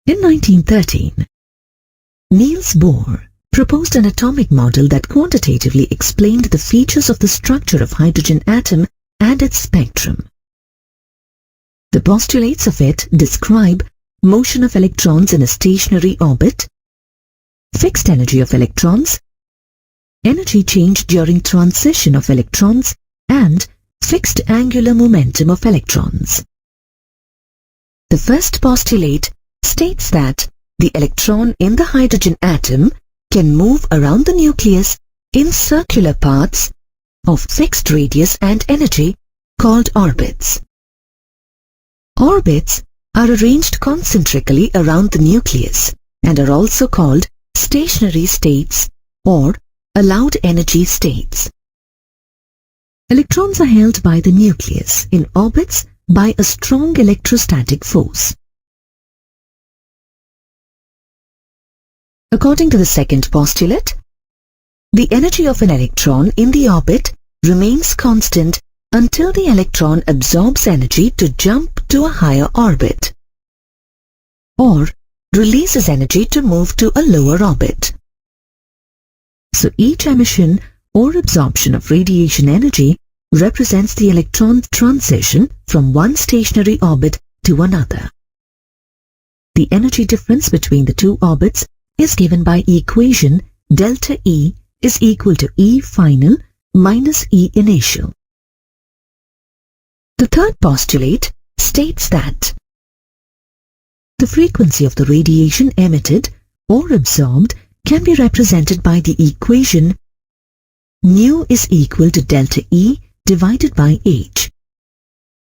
In 1913, Niels Bohr proposed an atomic model that quantitatively explained the features of the structure of hydrogen atom and its spectrum. The postulates of it describe motion of electrons in a stationary orbit, fixed energy of electrons, energy change during transition of electrons, and fixed angular momentum of electrons. The first postulate states that the electron in the hydrogen atom can move around the nucleus in circular paths of fixed radius and energy called orbits. Orbits are arranged concentrically around the nucleus and are also called stationary states or allowed energy states. Electrons are held by the nucleus in orbits by a strong electrostatic force. According to the second postulate, the energy of an electron in the orbit remains constant until the electron absorbs energy to jump to a higher orbit, or releases energy to move to a lower orbit. So each emission or absorption of radiation energy represents the electron's transition from one stationary orbit to another. The energy difference between the two orbits is given by equation delta E is equal to E final minus E initial. The third postulate states that the frequency of the radiation emitted or absorbed can be represented by the equation nu is equal to delta E divided by H.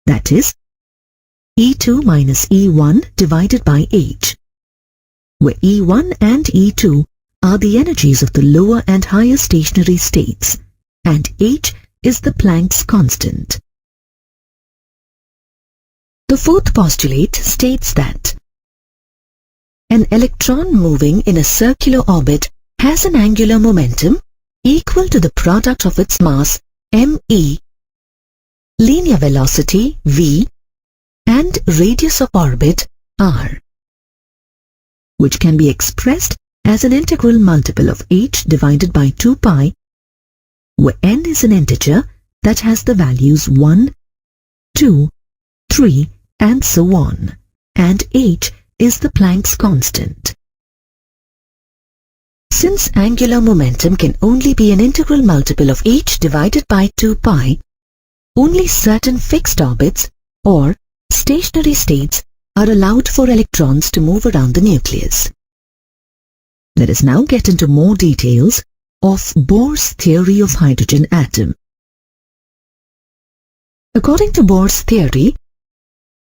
That is, E2 minus E1 divided by H, where E1 and E2 are the energies of the lower and higher stationary states, and H is the Planck's constant. The fourth postulate states that an electron moving in a circular orbit has an angular momentum equal to the product of its mass me, linear velocity v, and radius of orbit r, which can be expressed as an integral multiple of h divided by 2 pi, where n is an integer that has the values 1, 2, 3, and so on, and h is the Planck's constant. Since angular momentum can only be an integral multiple of h divided by 2 pi, only certain fixed orbits or stationary states are allowed for electrons to move around the nucleus. Let us now get into more details of Bohr's theory of hydrogen atom. According to Bohr's theory,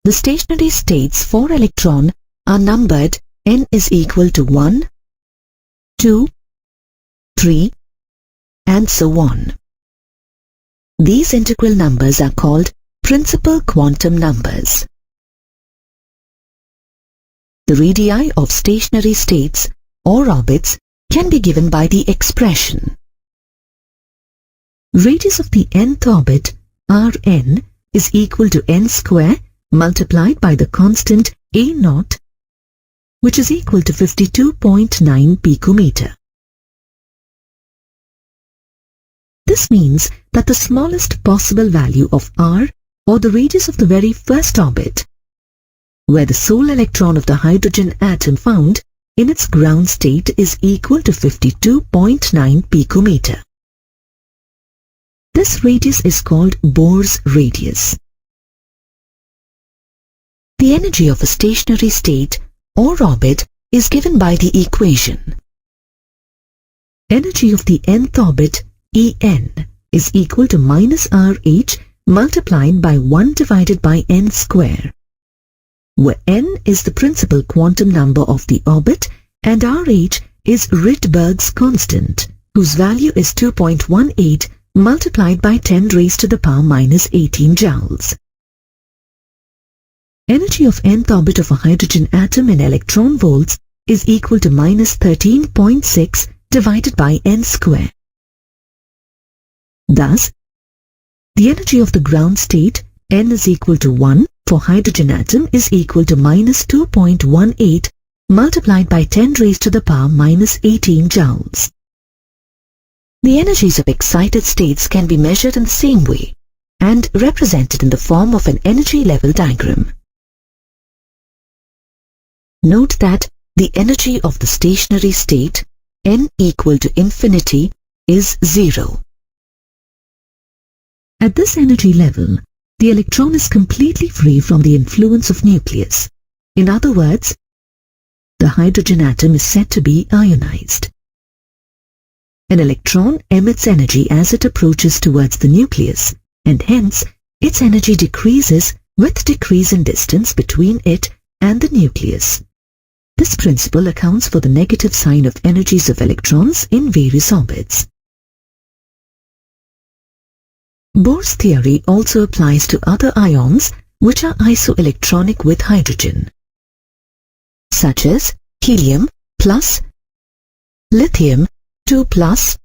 the stationary states for electron are numbered n is equal to 1, 2, 3, and so on. These integral numbers are called principal quantum numbers. The radii of stationary states or orbits can be given by the expression radius of the nth orbit Rn is equal to n square multiplied by the constant A0, which is equal to 52.9 picometer. This means that the smallest possible value of r, or the radius of the very first orbit, where the sole electron of the hydrogen atom found in its ground state is equal to 52.9 picometer. This radius is called Bohr's radius. The energy of a stationary state or orbit is given by the equation. Energy of the nth orbit, En, is equal to minus Rh multiplied by 1 divided by n square, where n is the principal quantum number of the orbit and Rh is Rydberg's constant, whose value is 2.18 multiplied by 10 raised to the power minus 18 joules. Energy of nth orbit of a hydrogen atom in electron volts is equal to minus 13.6 divided by n square. Thus, the energy of the ground state n is equal to 1 for hydrogen atom is equal to minus 2.18 multiplied by 10 raised to the power minus 18 joules. The energies of excited states can be measured in the same way and represented in the form of an energy level diagram. Note that the energy of the stationary state, n equal to infinity, is 0. At this energy level, the electron is completely free from the influence of nucleus. In other words, the hydrogen atom is said to be ionized. An electron emits energy as it approaches towards the nucleus, and hence its energy decreases with decrease in distance between it and the nucleus. This principle accounts for the negative sign of energies of electrons in various orbits. Bohr's theory also applies to other ions which are isoelectronic with hydrogen, such as helium plus, lithium 2 plus,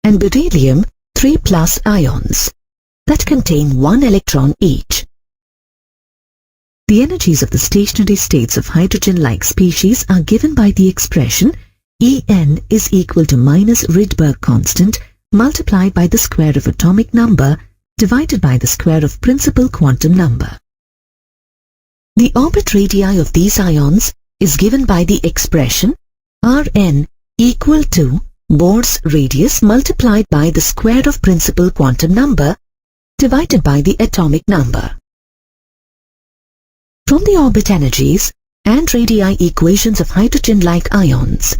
and beryllium 3 plus ions that contain 1 electron each. The energies of the stationary states of hydrogen-like species are given by the expression En is equal to minus Rydberg constant multiplied by the square of atomic number divided by the square of principal quantum number. The orbit radii of these ions is given by the expression Rn equal to Bohr's radius multiplied by the square of principal quantum number divided by the atomic number. From the orbit energies and radii equations of hydrogen-like ions,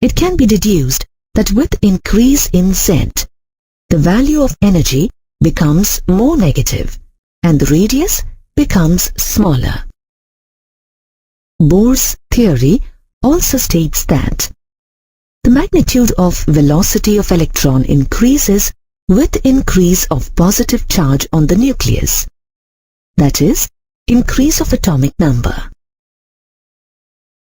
it can be deduced that with increase in Z, the value of energy becomes more negative and the radius becomes smaller. Bohr's theory also states that the magnitude of velocity of electron increases with increase of positive charge on the nucleus, that is, increase of atomic number,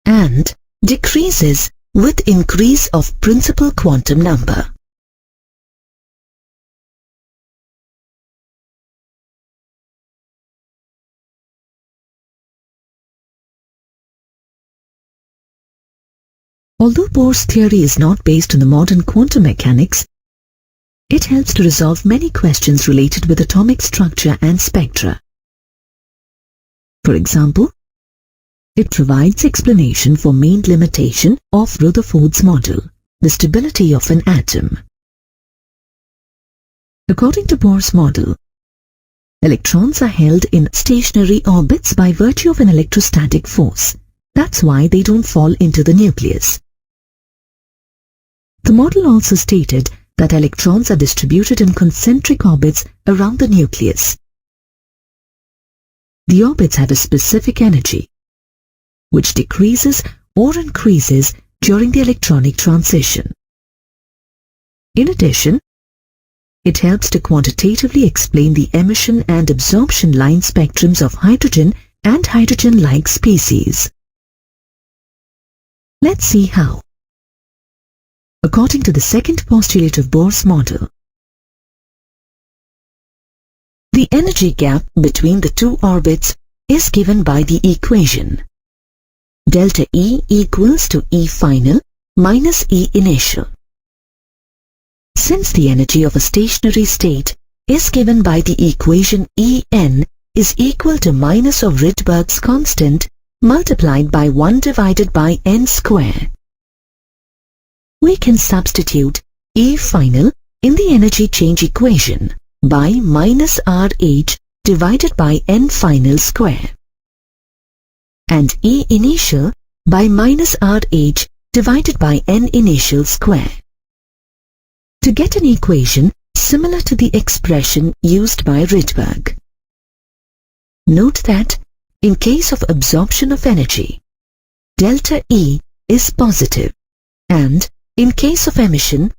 and decreases with increase of principal quantum number. Although Bohr's theory is not based on the modern quantum mechanics, it helps to resolve many questions related with atomic structure and spectra. For example, it provides explanation for main limitation of Rutherford's model, the stability of an atom. According to Bohr's model, electrons are held in stationary orbits by virtue of an electrostatic force. That's why they don't fall into the nucleus. The model also stated that electrons are distributed in concentric orbits around the nucleus. The orbits have a specific energy, which decreases or increases during the electronic transition. In addition, it helps to quantitatively explain the emission and absorption line spectrums of hydrogen and hydrogen-like species. Let's see how. According to the second postulate of Bohr's model, the energy gap between the two orbits is given by the equation delta E equals to E final minus E initial. Since the energy of a stationary state is given by the equation En is equal to minus of Rydberg's constant multiplied by 1 divided by n square, we can substitute E final in the energy change equation by minus RH divided by n final square and E initial by minus RH divided by n initial square to get an equation similar to the expression used by Rydberg. Note that in case of absorption of energy, delta E is positive, and in case of emission,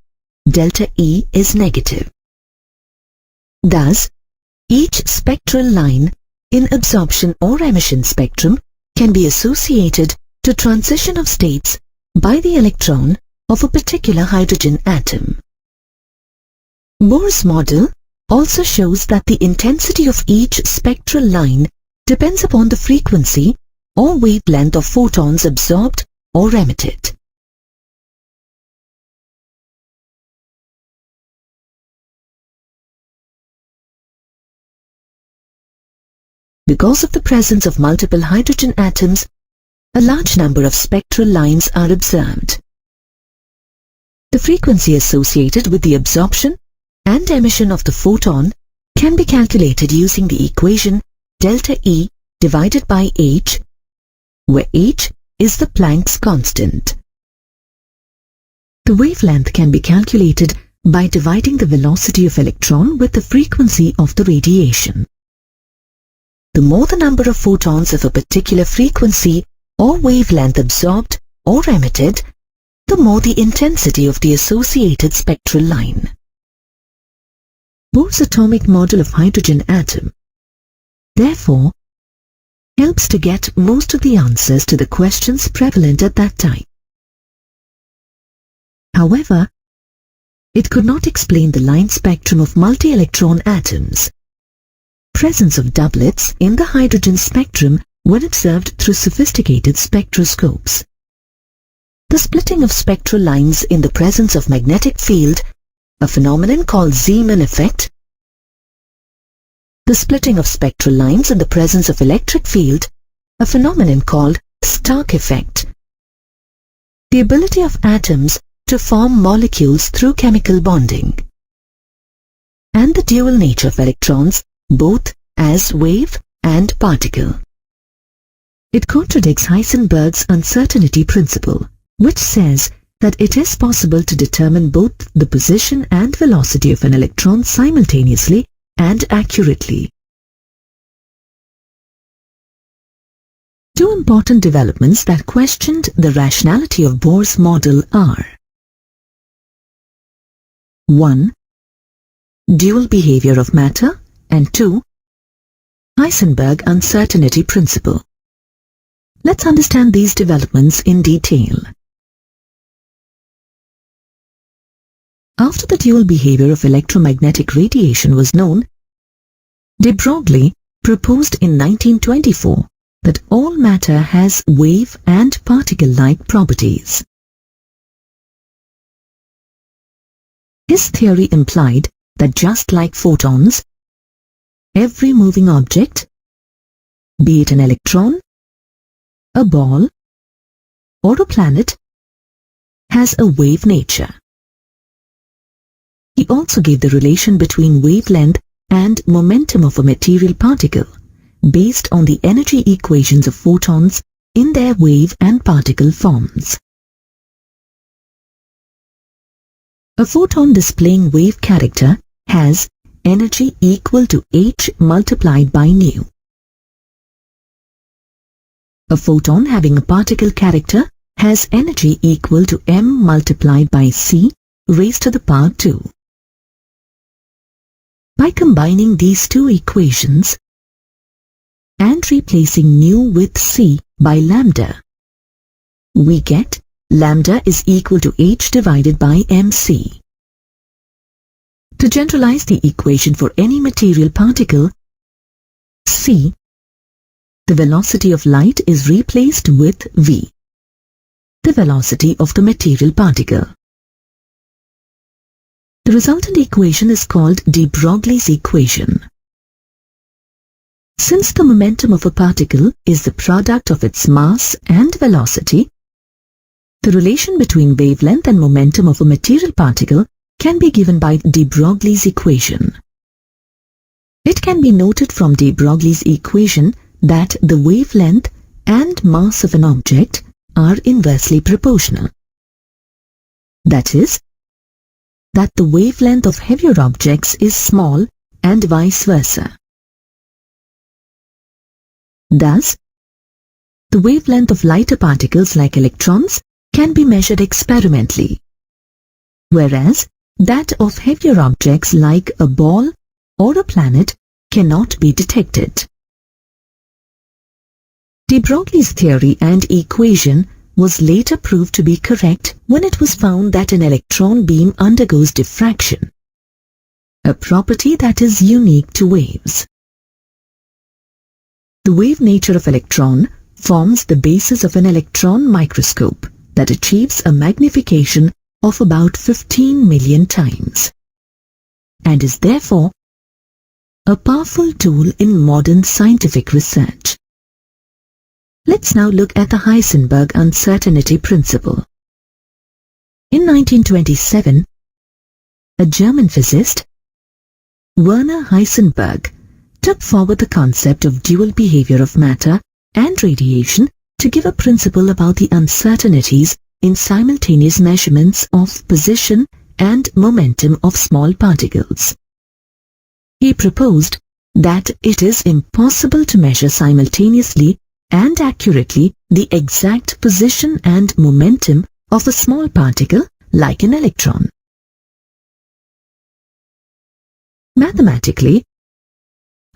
delta E is negative. Thus, each spectral line in absorption or emission spectrum can be associated to transition of states by the electron of a particular hydrogen atom. Bohr's model also shows that the intensity of each spectral line depends upon the frequency or wavelength of photons absorbed or emitted. Because of the presence of multiple hydrogen atoms, a large number of spectral lines are observed. The frequency associated with the absorption and emission of the photon can be calculated using the equation delta E divided by h, where h is the Planck's constant. The wavelength can be calculated by dividing the velocity of electron with the frequency of the radiation. The more the number of photons of a particular frequency or wavelength absorbed or emitted, the more the intensity of the associated spectral line. Bohr's atomic model of hydrogen atom, therefore, helps to get most of the answers to the questions prevalent at that time. However, it could not explain the line spectrum of multi-electron atoms. Presence of doublets in the hydrogen spectrum when observed through sophisticated spectroscopes. The splitting of spectral lines in the presence of magnetic field, a phenomenon called Zeeman effect. The splitting of spectral lines in the presence of electric field, a phenomenon called Stark effect. The ability of atoms to form molecules through chemical bonding. And the dual nature of electrons, both as wave and particle. It contradicts Heisenberg's uncertainty principle, which says that it is possible to determine both the position and velocity of an electron simultaneously and accurately. Two important developments that questioned the rationality of Bohr's model are: 1. Dual behavior of matter, and 2. Heisenberg uncertainty principle. Let's understand these developments in detail. After the dual behavior of electromagnetic radiation was known, de Broglie proposed in 1924 that all matter has wave and particle-like properties. His theory implied that just like photons, every moving object, be it an electron, a ball, or a planet, has a wave nature. He also gave the relation between wavelength and momentum of a material particle based on the energy equations of photons in their wave and particle forms. A photon displaying wave character has energy equal to h multiplied by nu. A photon having a particle character has energy equal to m multiplied by c raised to the power 2. By combining these two equations and replacing nu with c by lambda, we get lambda is equal to h divided by mc. To generalize the equation for any material particle, c, the velocity of light is replaced with v, the velocity of the material particle. The resultant equation is called de Broglie's equation. Since the momentum of a particle is the product of its mass and velocity, the relation between wavelength and momentum of a material particle can be given by de Broglie's equation. It can be noted from de Broglie's equation that the wavelength and mass of an object are inversely proportional. That is, that the wavelength of heavier objects is small and vice versa. Thus, the wavelength of lighter particles like electrons can be measured experimentally, whereas that of heavier objects like a ball or a planet cannot be detected. De Broglie's theory and equation was later proved to be correct when it was found that an electron beam undergoes diffraction, a property that is unique to waves. The wave nature of electron forms the basis of an electron microscope that achieves a magnification of about 15 million times, and is therefore a powerful tool in modern scientific research. Let's now look at the Heisenberg uncertainty principle. In 1927, a German physicist, Werner Heisenberg, took forward the concept of dual behavior of matter and radiation to give a principle about the uncertainties in simultaneous measurements of position and momentum of small particles. He proposed that it is impossible to measure simultaneously and accurately the exact position and momentum of a small particle like an electron. Mathematically,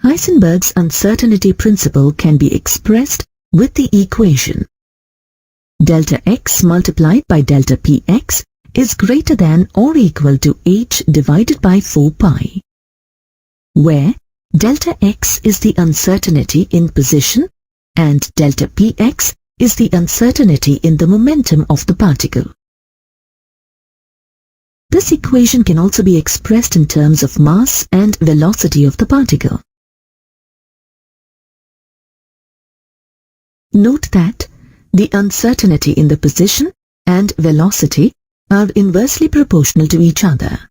Heisenberg's uncertainty principle can be expressed with the equation delta x multiplied by delta px is greater than or equal to h divided by 4 pi, where delta x is the uncertainty in position and delta px is the uncertainty in the momentum of the particle. This equation can also be expressed in terms of mass and velocity of the particle. Note that the uncertainty in the position and velocity are inversely proportional to each other.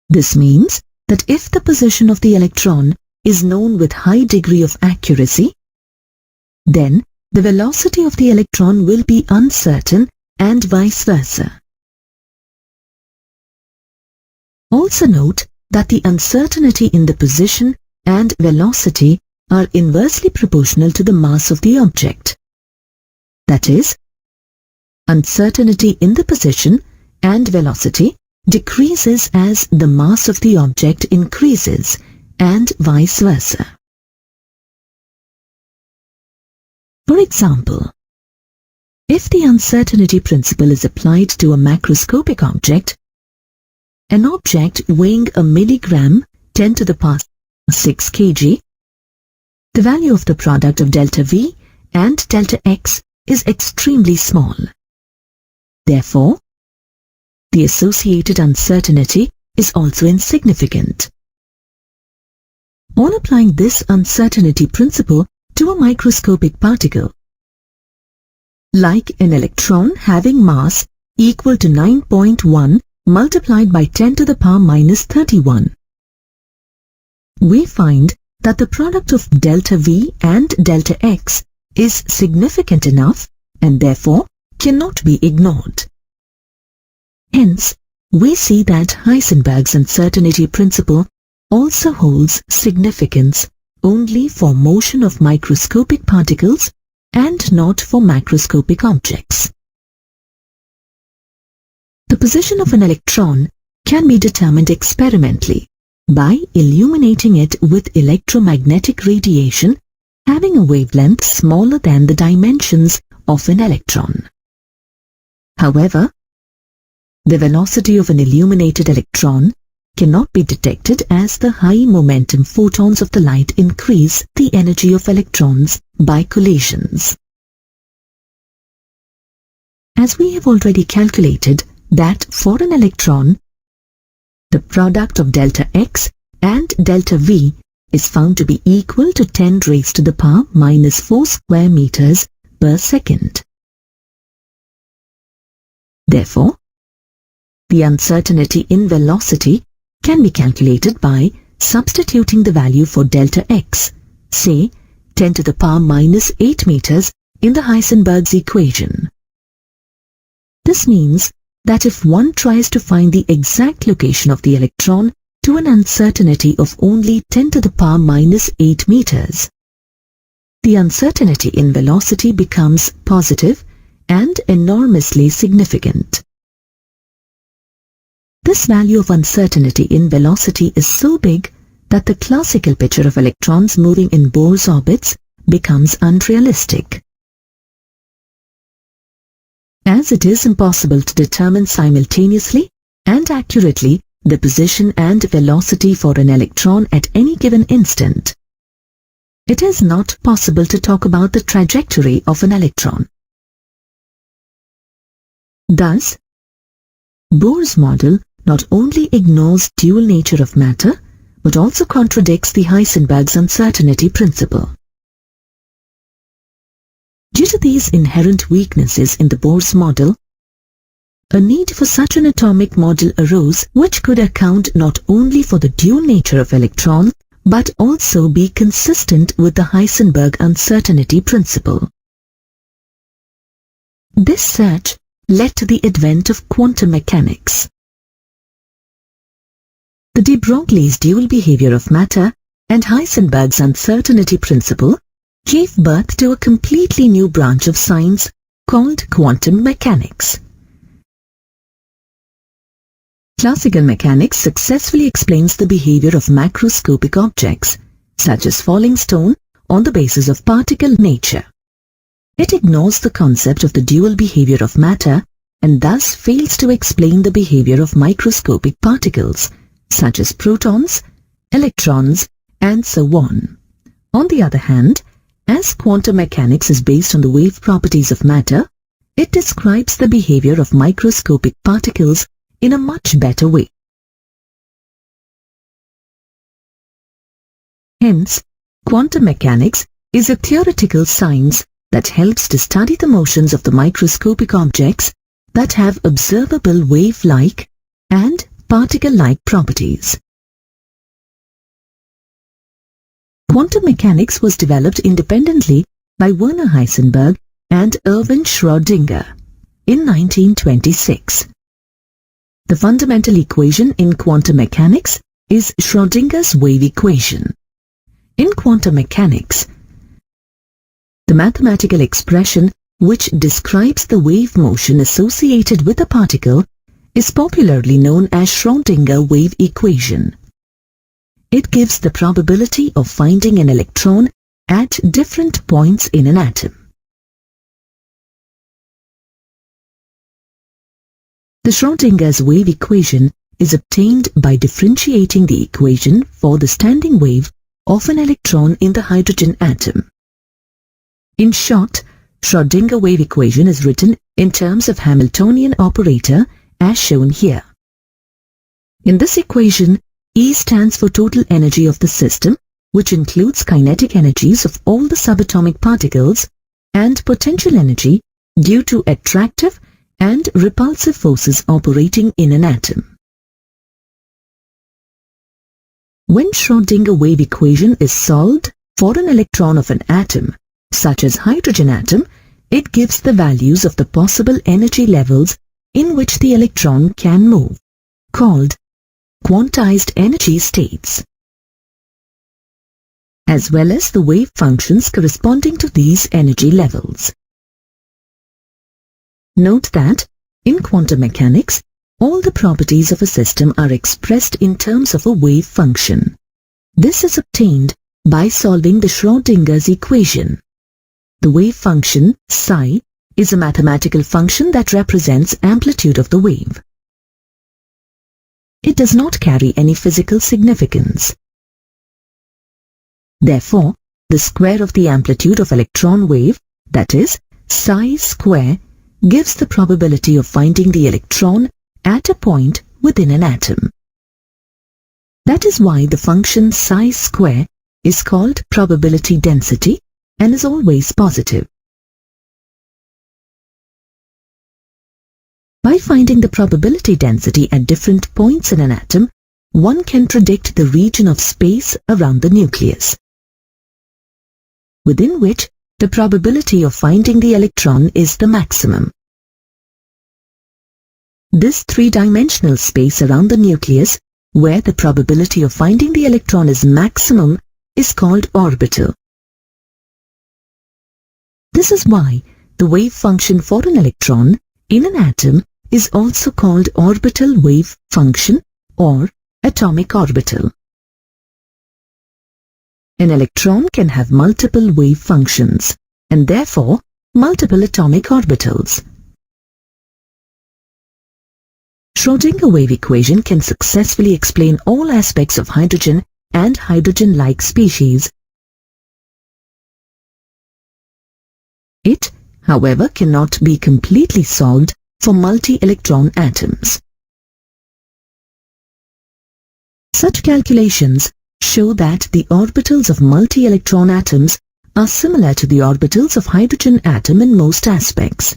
This means that if the position of the electron is known with high degree of accuracy, then the velocity of the electron will be uncertain and vice versa. Also note that the uncertainty in the position and velocity are inversely proportional to the mass of the object. That is, uncertainty in the position and velocity decreases as the mass of the object increases and vice versa. For example, if the uncertainty principle is applied to a macroscopic object, an object weighing a milligram 10 to the power 6 kg, the value of the product of delta V and delta X is extremely small. Therefore, the associated uncertainty is also insignificant. On applying this uncertainty principle to a microscopic particle, like an electron having mass equal to 9.1 multiplied by 10 to the power minus 31, we find that the product of delta V and delta X is significant enough and therefore cannot be ignored. Hence, we see that Heisenberg's uncertainty principle also holds significance only for motion of microscopic particles and not for macroscopic objects. The position of an electron can be determined experimentally by illuminating it with electromagnetic radiation having a wavelength smaller than the dimensions of an electron. However, the velocity of an illuminated electron cannot be detected as the high momentum photons of the light increase the energy of electrons by collisions. As we have already calculated that for an electron, the product of delta X and delta V is found to be equal to 10 raised to the power minus 4 square meters per second. Therefore, the uncertainty in velocity can be calculated by substituting the value for delta X, say 10 to the power minus 8 meters, in the Heisenberg's equation. This means that if one tries to find the exact location of the electron to an uncertainty of only 10 to the power minus 8 meters, the uncertainty in velocity becomes positive and enormously significant. This value of uncertainty in velocity is so big that the classical picture of electrons moving in Bohr's orbits becomes unrealistic. As it is impossible to determine simultaneously and accurately the position and velocity for an electron at any given instant, it is not possible to talk about the trajectory of an electron. Thus, Bohr's model not only ignores dual nature of matter, but also contradicts the Heisenberg's uncertainty principle. Due to these inherent weaknesses in the Bohr's model, a need for such an atomic model arose which could account not only for the dual nature of electrons, but also be consistent with the Heisenberg uncertainty principle. This search led to the advent of quantum mechanics. The de Broglie's dual behavior of matter and Heisenberg's uncertainty principle gave birth to a completely new branch of science called quantum mechanics. Classical mechanics successfully explains the behavior of macroscopic objects, such as falling stone, on the basis of particle nature. It ignores the concept of the dual behavior of matter and thus fails to explain the behavior of microscopic particles, such as protons, electrons, and so on. On the other hand, as quantum mechanics is based on the wave properties of matter, it describes the behavior of microscopic particles in a much better way. Hence, quantum mechanics is a theoretical science that helps to study the motions of the microscopic objects that have observable wave-like and particle-like properties. Quantum mechanics was developed independently by Werner Heisenberg and Erwin Schrödinger in 1926. The fundamental equation in quantum mechanics is Schrödinger's wave equation. In quantum mechanics, the mathematical expression which describes the wave motion associated with a particle is popularly known as Schrödinger wave equation. It gives the probability of finding an electron at different points in an atom. The Schrödinger's wave equation is obtained by differentiating the equation for the standing wave of an electron in the hydrogen atom. In short, Schrödinger wave equation is written in terms of Hamiltonian operator as shown here. In this equation, E stands for total energy of the system, which includes kinetic energies of all the subatomic particles and potential energy due to attractive and repulsive forces operating in an atom. When Schrödinger wave equation is solved for an electron of an atom, such as hydrogen atom, it gives the values of the possible energy levels in which the electron can move, called quantized energy states, as well as the wave functions corresponding to these energy levels. Note that, in quantum mechanics, all the properties of a system are expressed in terms of a wave function. This is obtained by solving the Schrödinger's equation. The wave function, psi, is a mathematical function that represents amplitude of the wave. It does not carry any physical significance. Therefore, the square of the amplitude of electron wave, that is, psi square, gives the probability of finding the electron at a point within an atom. That is why the function psi square is called probability density and is always positive. By finding the probability density at different points in an atom, one can predict the region of space around the nucleus, within which the probability of finding the electron is the maximum. This three-dimensional space around the nucleus, where the probability of finding the electron is maximum, is called orbital. This is why the wave function for an electron in an atom is also called orbital wave function or atomic orbital. An electron can have multiple wave functions and therefore multiple atomic orbitals. Schrödinger wave equation can successfully explain all aspects of hydrogen and hydrogen-like species It, however, cannot be completely solved for multi-electron atoms. Such calculations show that the orbitals of multi-electron atoms are similar to the orbitals of hydrogen atom in most aspects.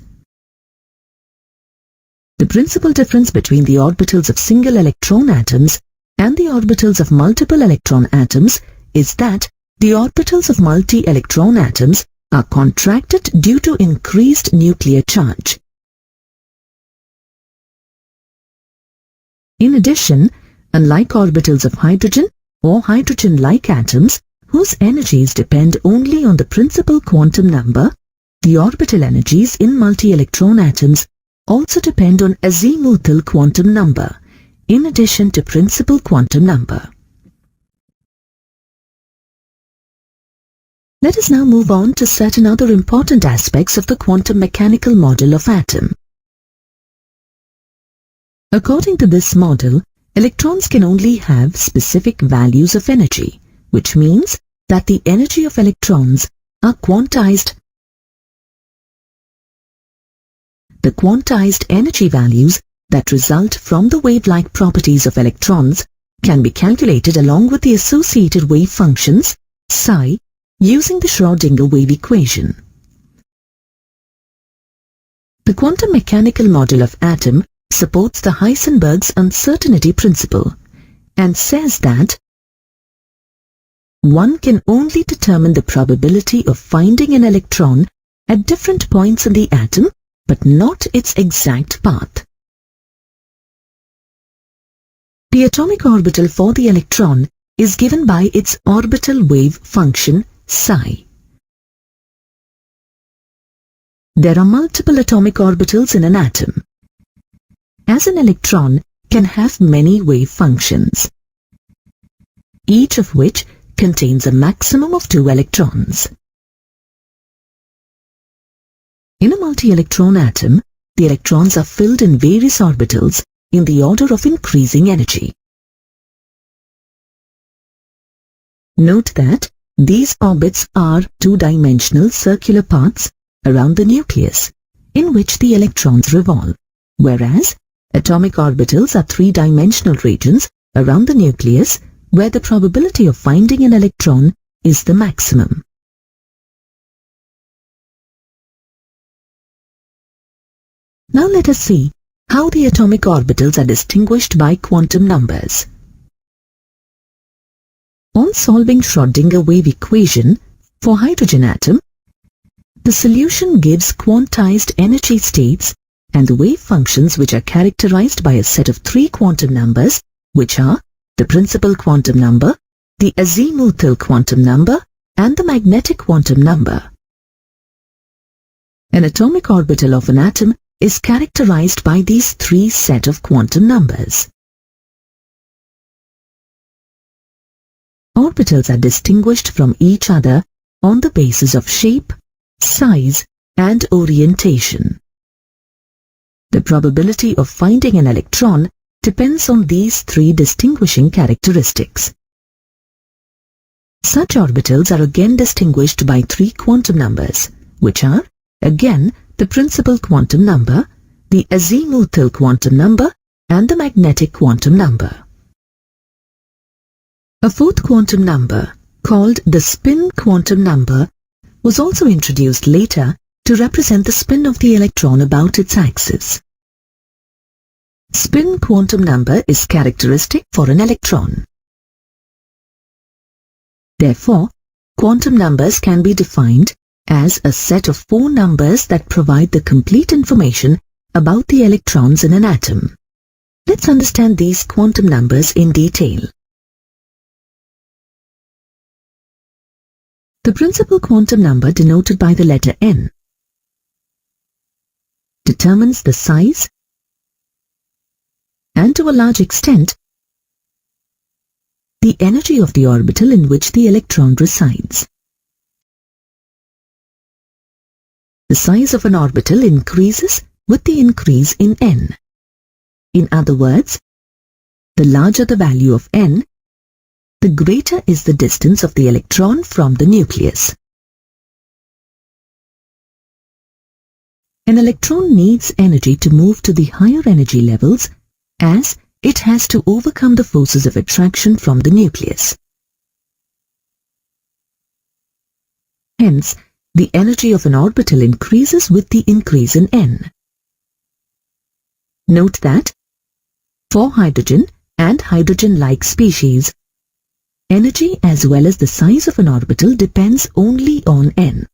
The principal difference between the orbitals of single electron atoms and the orbitals of multiple electron atoms is that the orbitals of multi-electron atoms are contracted due to increased nuclear charge. In addition, unlike orbitals of hydrogen or hydrogen-like atoms, whose energies depend only on the principal quantum number, the orbital energies in multi-electron atoms also depend on azimuthal quantum number, in addition to principal quantum number. Let us now move on to certain other important aspects of the quantum mechanical model of atom. According to this model, electrons can only have specific values of energy, which means that the energy of electrons are quantized. The quantized energy values that result from the wave-like properties of electrons can be calculated along with the associated wave functions, psi, using the Schrödinger wave equation. The quantum mechanical model of atom supports the Heisenberg's uncertainty principle and says that one can only determine the probability of finding an electron at different points in the atom, but not its exact path. The atomic orbital for the electron is given by its orbital wave function psi. There are multiple atomic orbitals in an atom, as an electron can have many wave functions, each of which contains a maximum of 2 electrons. In a multi-electron atom, the electrons are filled in various orbitals in the order of increasing energy. Note that these orbits are two-dimensional circular paths around the nucleus, in which the electrons revolve, whereas atomic orbitals are three-dimensional regions around the nucleus where the probability of finding an electron is the maximum. Now let us see how the atomic orbitals are distinguished by quantum numbers. On solving Schrödinger wave equation for hydrogen atom, the solution gives quantized energy states and the wave functions which are characterized by a set of 3 quantum numbers, which are the principal quantum number, the azimuthal quantum number, and the magnetic quantum number. An atomic orbital of an atom is characterized by these 3 set of quantum numbers. Orbitals are distinguished from each other on the basis of shape, size, and orientation. The probability of finding an electron depends on these 3 distinguishing characteristics. Such orbitals are again distinguished by 3 quantum numbers, which are, again, the principal quantum number, the azimuthal quantum number, and the magnetic quantum number. A 4th quantum number, called the spin quantum number, was also introduced later to represent the spin of the electron about its axis. Spin quantum number is characteristic for an electron. Therefore, quantum numbers can be defined as a set of 4 numbers that provide the complete information about the electrons in an atom. Let's understand these quantum numbers in detail. The principal quantum number, denoted by the letter n, determines the size and, to a large extent, the energy of the orbital in which the electron resides. The size of an orbital increases with the increase in n. In other words, the larger the value of n, the greater is the distance of the electron from the nucleus. An electron needs energy to move to the higher energy levels as it has to overcome the forces of attraction from the nucleus. Hence, the energy of an orbital increases with the increase in n. Note that for hydrogen and hydrogen-like species, energy as well as the size of an orbital depends only on n.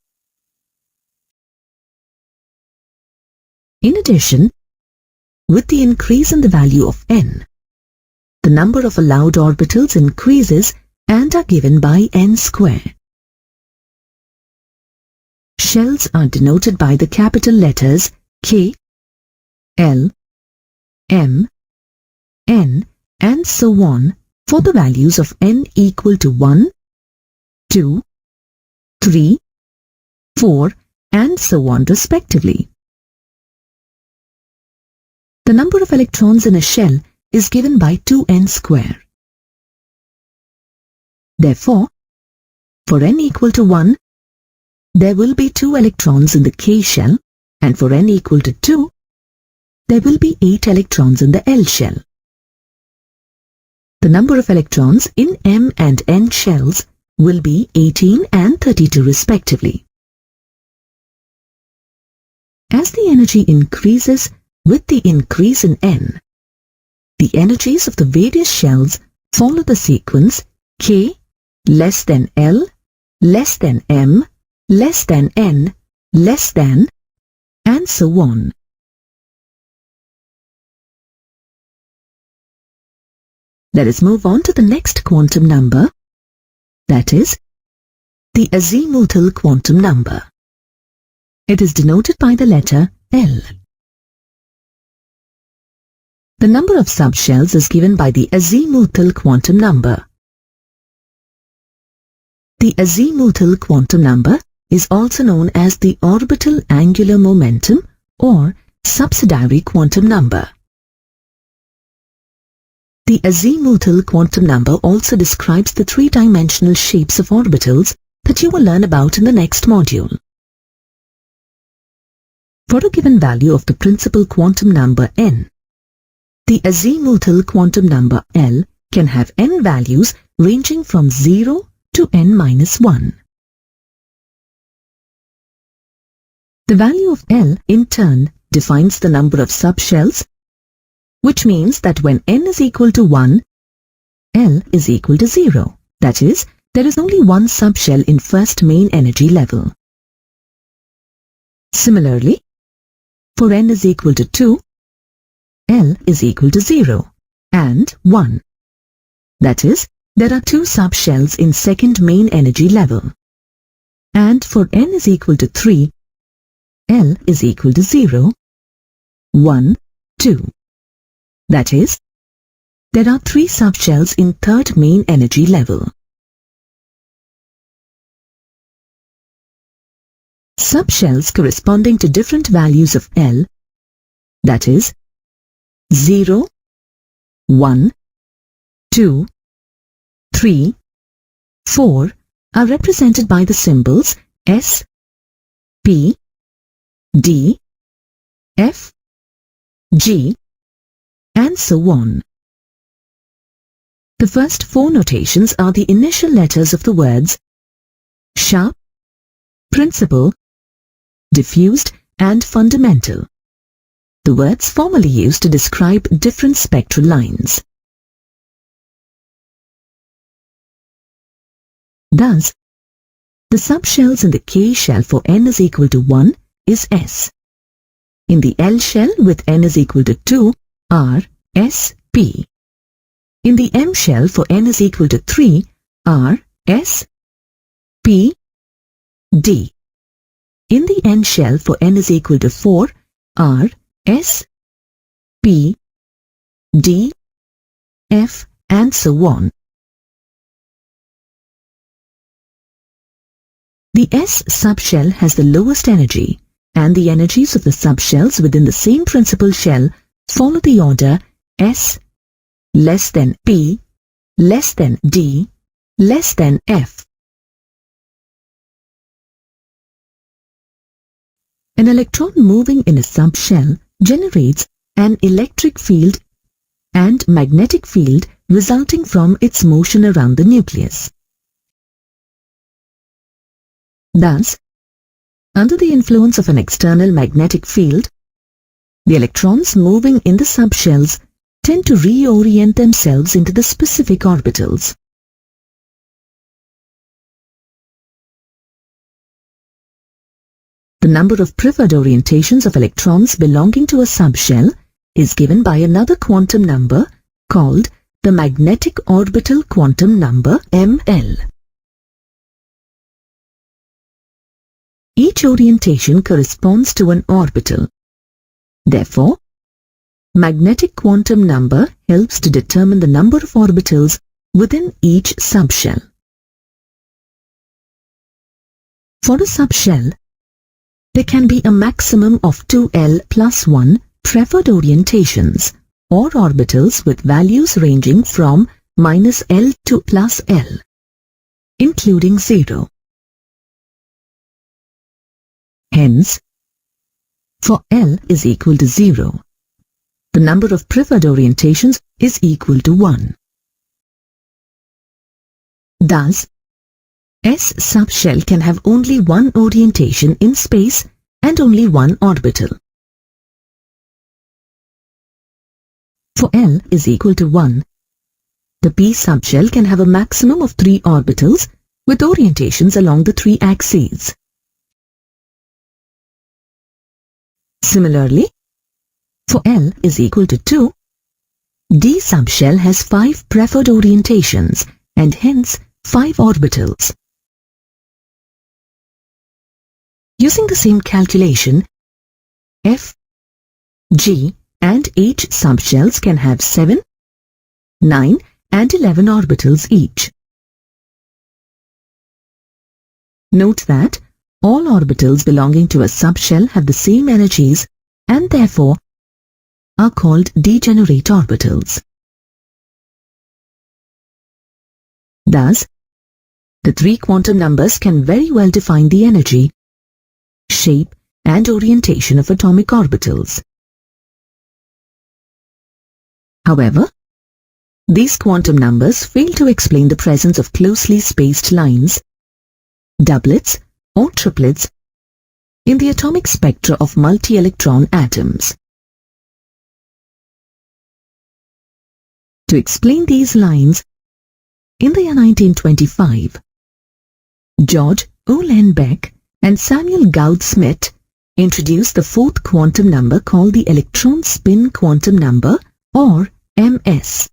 In addition, with the increase in the value of n, the number of allowed orbitals increases and are given by n square. Shells are denoted by the capital letters K, L, M, N, and so on for the values of n equal to 1, 2, 3, 4, and so on respectively. The number of electrons in a shell is given by 2n square. Therefore, for n equal to 1, there will be 2 electrons in the K shell, and for n equal to 2, there will be 8 electrons in the L shell. The number of electrons in M and N shells will be 18 and 32 respectively. As the energy increases with the increase in n, the energies of the various shells follow the sequence K less than L less than M less than N less than, and so on. Let us move on to the next quantum number, that is, the azimuthal quantum number. It is denoted by the letter L. The number of subshells is given by the azimuthal quantum number. The azimuthal quantum number is also known as the orbital angular momentum or subsidiary quantum number. The azimuthal quantum number also describes the three-dimensional shapes of orbitals that you will learn about in the next module. For a given value of the principal quantum number n, the azimuthal quantum number L can have n values ranging from 0 to n-1. The value of L, in turn, defines the number of subshells, which means that when n is equal to 1, L is equal to 0. That is, there is only one subshell in first main energy level. Similarly, for n is equal to 2, L is equal to 0 and 1. That is, there are two subshells in second main energy level. And for n is equal to 3, L is equal to 0, 1, 2. That is, there are three subshells in third main energy level. Subshells corresponding to different values of L, that is, 0, 1, 2, 3, 4, are represented by the symbols S, P, D, F, G, and so on. The first four notations are the initial letters of the words sharp, principal, diffused, and fundamental, the words formerly used to describe different spectral lines. Thus, the subshells in the K shell for n is equal to 1 is S. In the L shell with n is equal to 2 are S, P. In the M shell for n is equal to 3 are S, P, D. In the N shell for n is equal to 4 are S, P, D, F, and so on. The S subshell has the lowest energy, and the energies of the subshells within the same principal shell follow the order S less than P less than D less than F. An electron moving in a subshell generates an electric field and magnetic field resulting from its motion around the nucleus. Thus, under the influence of an external magnetic field, the electrons moving in the subshells tend to reorient themselves into the specific orbitals. The number of preferred orientations of electrons belonging to a subshell is given by another quantum number called the magnetic orbital quantum number ML. Each orientation corresponds to an orbital. Therefore, magnetic quantum number helps to determine the number of orbitals within each subshell. For a subshell, there can be a maximum of 2L plus 1 preferred orientations or orbitals with values ranging from -L to +L, including 0. Hence, for L is equal to 0, the number of preferred orientations is equal to 1. Thus, S subshell can have only one orientation in space and only one orbital. For L is equal to 1, the P subshell can have a maximum of 3 orbitals with orientations along the 3 axes. Similarly, for L is equal to 2, D subshell has 5 preferred orientations and hence 5 orbitals. Using the same calculation, F, G and H subshells can have 7, 9 and 11 orbitals each. Note that all orbitals belonging to a subshell have the same energies and therefore are called degenerate orbitals. Thus, the 3 quantum numbers can very well define the energy, shape and orientation of atomic orbitals. However, these quantum numbers fail to explain the presence of closely spaced lines, doublets or triplets in the atomic spectra of multi-electron atoms. To explain these lines, in the year 1925, George O. Lehn-Beck and Samuel Goudsmit introduced the 4th quantum number called the electron spin quantum number or MS.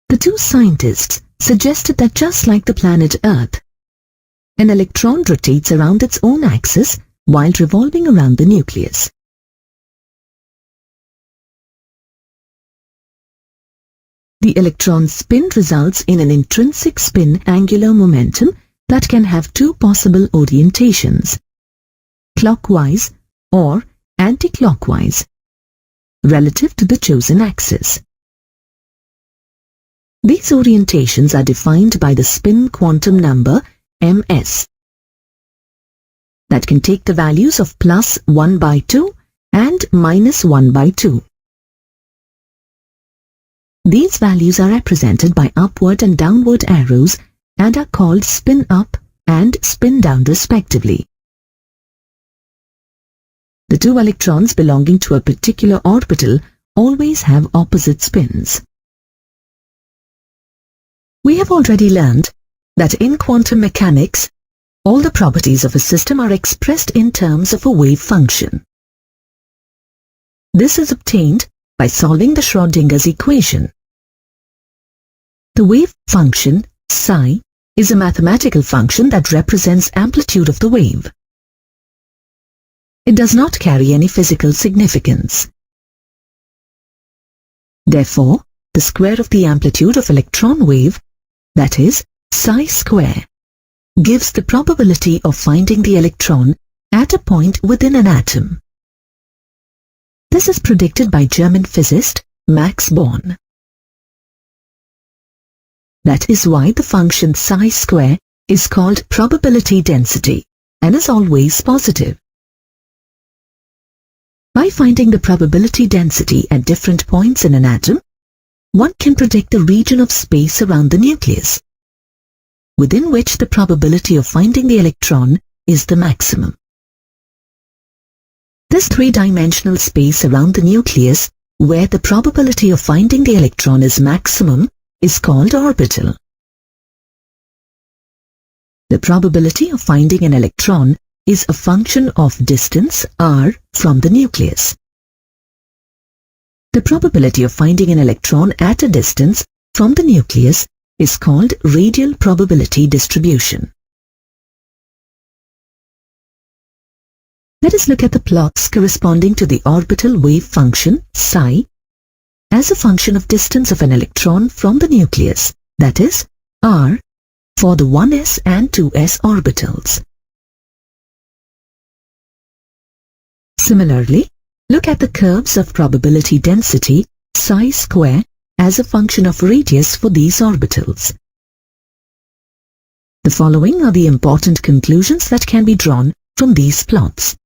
The two scientists suggested that just like the planet Earth, an electron rotates around its own axis while revolving around the nucleus. The electron spin results in an intrinsic spin angular momentum that can have 2 possible orientations, clockwise or anti-clockwise, relative to the chosen axis. These orientations are defined by the spin quantum number ms that can take the values of +1/2 and -1/2. These values are represented by upward and downward arrows and are called spin up and spin down respectively. The 2 electrons belonging to a particular orbital always have opposite spins. We have already learned that in quantum mechanics, all the properties of a system are expressed in terms of a wave function. This is obtained by solving the Schrödinger's equation. The wave function, psi, is a mathematical function that represents amplitude of the wave. It does not carry any physical significance. Therefore, the square of the amplitude of electron wave, that is, psi square, gives the probability of finding the electron at a point within an atom. This is predicted by German physicist Max Born. That is why the function psi square is called probability density, and is always positive. By finding the probability density at different points in an atom, one can predict the region of space around the nucleus, within which the probability of finding the electron is the maximum. This three-dimensional space around the nucleus, where the probability of finding the electron is maximum, is called orbital. The probability of finding an electron is a function of distance r from the nucleus. The probability of finding an electron at a distance from the nucleus is called radial probability distribution. Let us look at the plots corresponding to the orbital wave function psi as a function of distance of an electron from the nucleus, that is, r, for the 1s and 2s orbitals. Similarly, look at the curves of probability density psi square as a function of radius for these orbitals. The following are the important conclusions that can be drawn from these plots.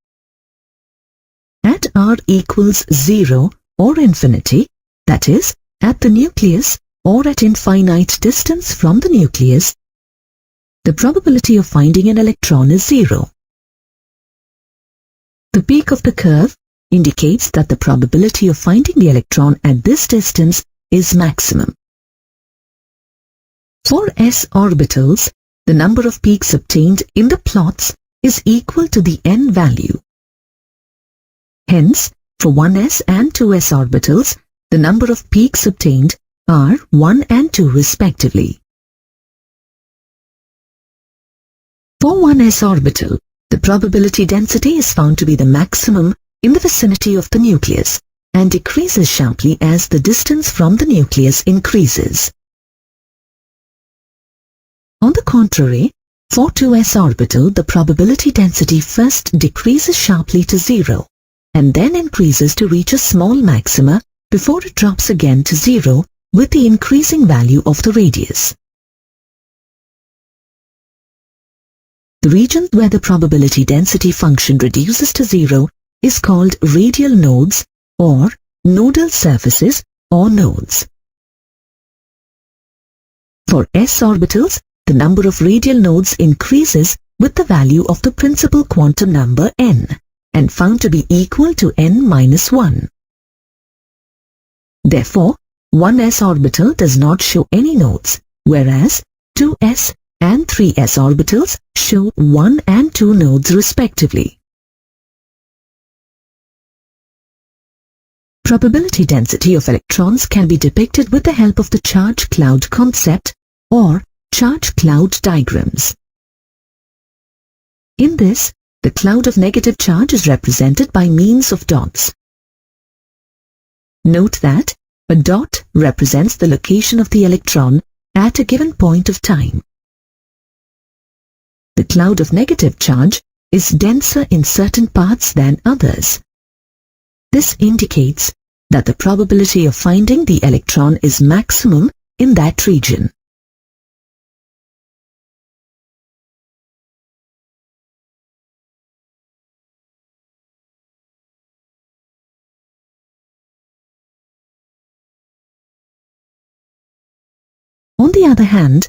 At r equals 0 or infinity, that is, at the nucleus or at infinite distance from the nucleus, the probability of finding an electron is 0. The peak of the curve indicates that the probability of finding the electron at this distance is maximum. For s orbitals, the number of peaks obtained in the plots is equal to the n value. Hence, for 1s and 2s orbitals, the number of peaks obtained are 1 and 2 respectively. For 1s orbital, the probability density is found to be the maximum in the vicinity of the nucleus and decreases sharply as the distance from the nucleus increases. On the contrary, for 2s orbital, the probability density first decreases sharply to 0 and then increases to reach a small maxima before it drops again to 0 with the increasing value of the radius. The region where the probability density function reduces to 0 is called radial nodes or nodal surfaces or nodes. For s orbitals, the number of radial nodes increases with the value of the principal quantum number n, and found to be equal to n-1. Therefore, 1s orbital does not show any nodes, whereas 2s and 3s orbitals show 1 and 2 nodes respectively. Probability density of electrons can be depicted with the help of the charge cloud concept or charge cloud diagrams. In this, the cloud of negative charge is represented by means of dots. Note that a dot represents the location of the electron at a given point of time. The cloud of negative charge is denser in certain parts than others. This indicates that the probability of finding the electron is maximum in that region. On the other hand,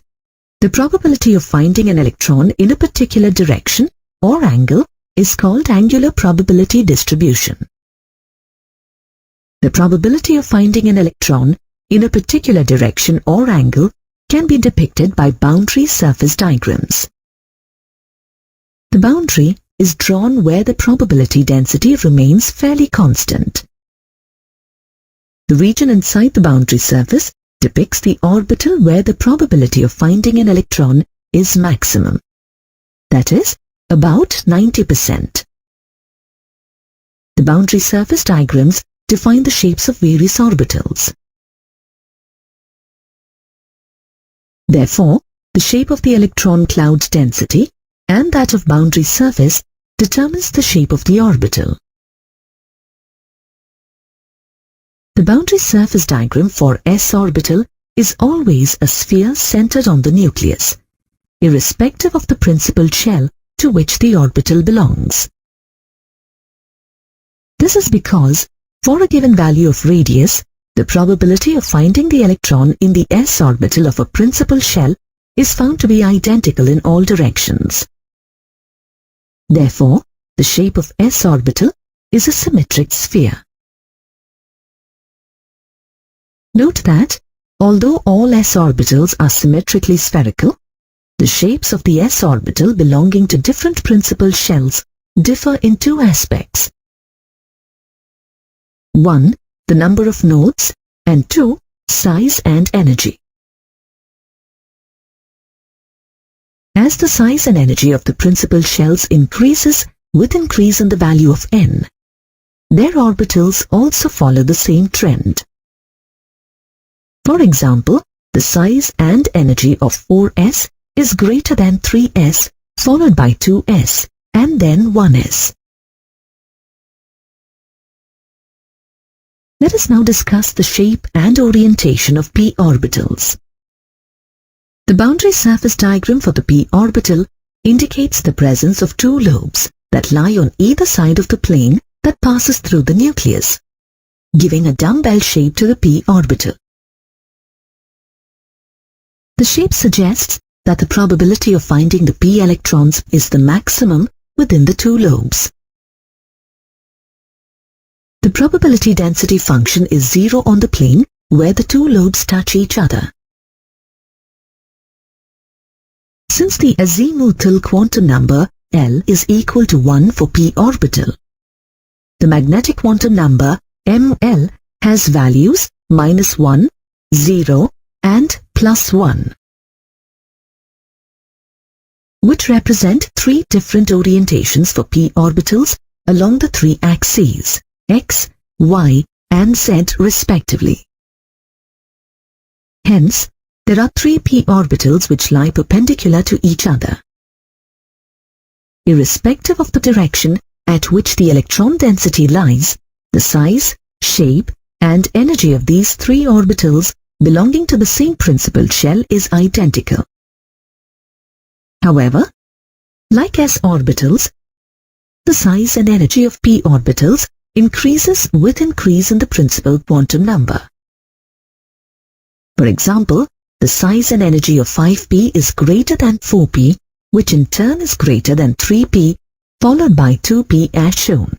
the probability of finding an electron in a particular direction or angle is called angular probability distribution. The probability of finding an electron in a particular direction or angle can be depicted by boundary surface diagrams. The boundary is drawn where the probability density remains fairly constant. The region inside the boundary surface depicts the orbital where the probability of finding an electron is maximum, that is, about 90%. The boundary surface diagrams define the shapes of various orbitals. Therefore, the shape of the electron cloud density and that of boundary surface determines the shape of the orbital. The boundary surface diagram for s orbital is always a sphere centered on the nucleus, irrespective of the principal shell to which the orbital belongs. This is because, for a given value of radius, the probability of finding the electron in the s orbital of a principal shell is found to be identical in all directions. Therefore, the shape of s orbital is a symmetric sphere. Note that, although all s orbitals are symmetrically spherical, the shapes of the s orbital belonging to different principal shells differ in two aspects. 1. The number of nodes, and 2. Size and energy. As the size and energy of the principal shells increases with increase in the value of n, their orbitals also follow the same trend. For example, the size and energy of 4s is greater than 3s, followed by 2s, and then 1s. Let us now discuss the shape and orientation of p orbitals. The boundary surface diagram for the p orbital indicates the presence of two lobes that lie on either side of the plane that passes through the nucleus, giving a dumbbell shape to the p orbital. The shape suggests that the probability of finding the p electrons is the maximum within the two lobes. The probability density function is 0 on the plane where the two lobes touch each other. Since the azimuthal quantum number L is equal to 1 for p orbital, the magnetic quantum number ML has values -1, 0, and +1, which represent three different orientations for p orbitals along the three axes, x, y, and z respectively. Hence, there are three p orbitals which lie perpendicular to each other. Irrespective of the direction at which the electron density lies, the size, shape, and energy of these three orbitals belonging to the same principal shell is identical. However, like s orbitals, the size and energy of p orbitals increases with increase in the principal quantum number. For example, the size and energy of 5p is greater than 4p, which in turn is greater than 3p, followed by 2p as shown.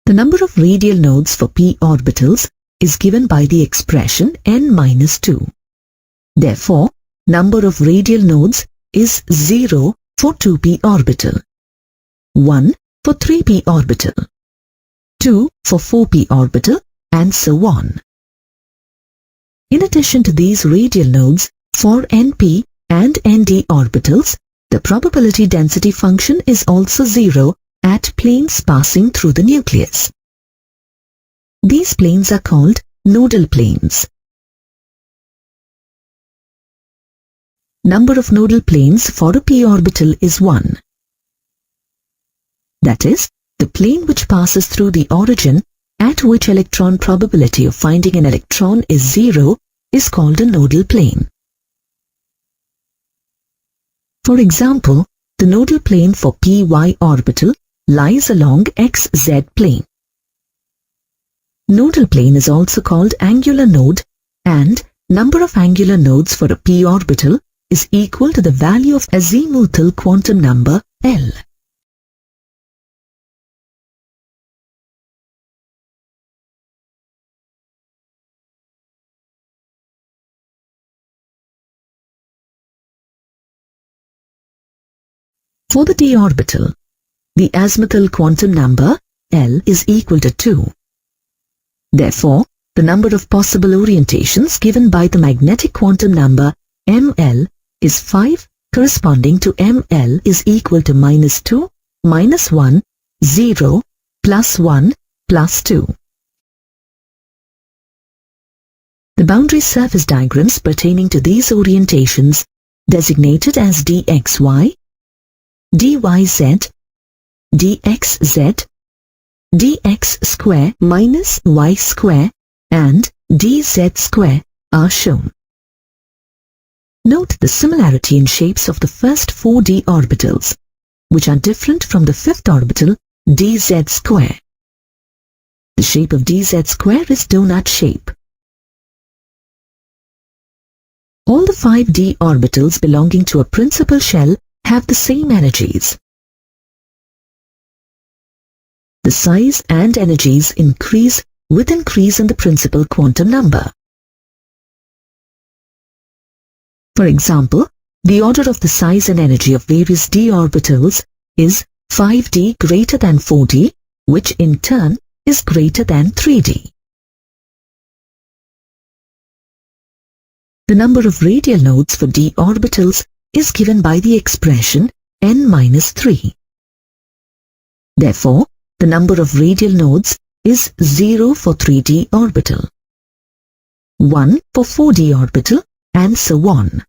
The number of radial nodes for p orbitals is given by the expression n-2. Therefore, number of radial nodes is 0 for 2p orbital, 1 for 3p orbital, 2 for 4p orbital, and so on. In addition to these radial nodes, for np and nd orbitals, the probability density function is also 0 at planes passing through the nucleus. These planes are called nodal planes. Number of nodal planes for a p orbital is 1. That is, the plane which passes through the origin at which electron probability of finding an electron is 0 is called a nodal plane. For example, the nodal plane for py orbital lies along xz plane. Nodal plane is also called angular node, and number of angular nodes for a p orbital is equal to the value of azimuthal quantum number L. For the d orbital, the azimuthal quantum number L is equal to 2. Therefore, the number of possible orientations given by the magnetic quantum number ML is 5, corresponding to ML is equal to -2, -1, 0, +1, +2. The boundary surface diagrams pertaining to these orientations, designated as dxy, dyz, dxz, dx square minus y square, and dz square are shown. Note the similarity in shapes of the first 4d orbitals, which are different from the fifth orbital, dz square. The shape of dz square is donut shape. All the 5d orbitals belonging to a principal shell have the same energies. The size and energies increase with increase in the principal quantum number. For example, the order of the size and energy of various d orbitals is 5d greater than 4d, which in turn is greater than 3d. The number of radial nodes for d orbitals is given by the expression n-3. Therefore, the number of radial nodes is 0 for 3d orbital, 1 for 4d orbital, and so on.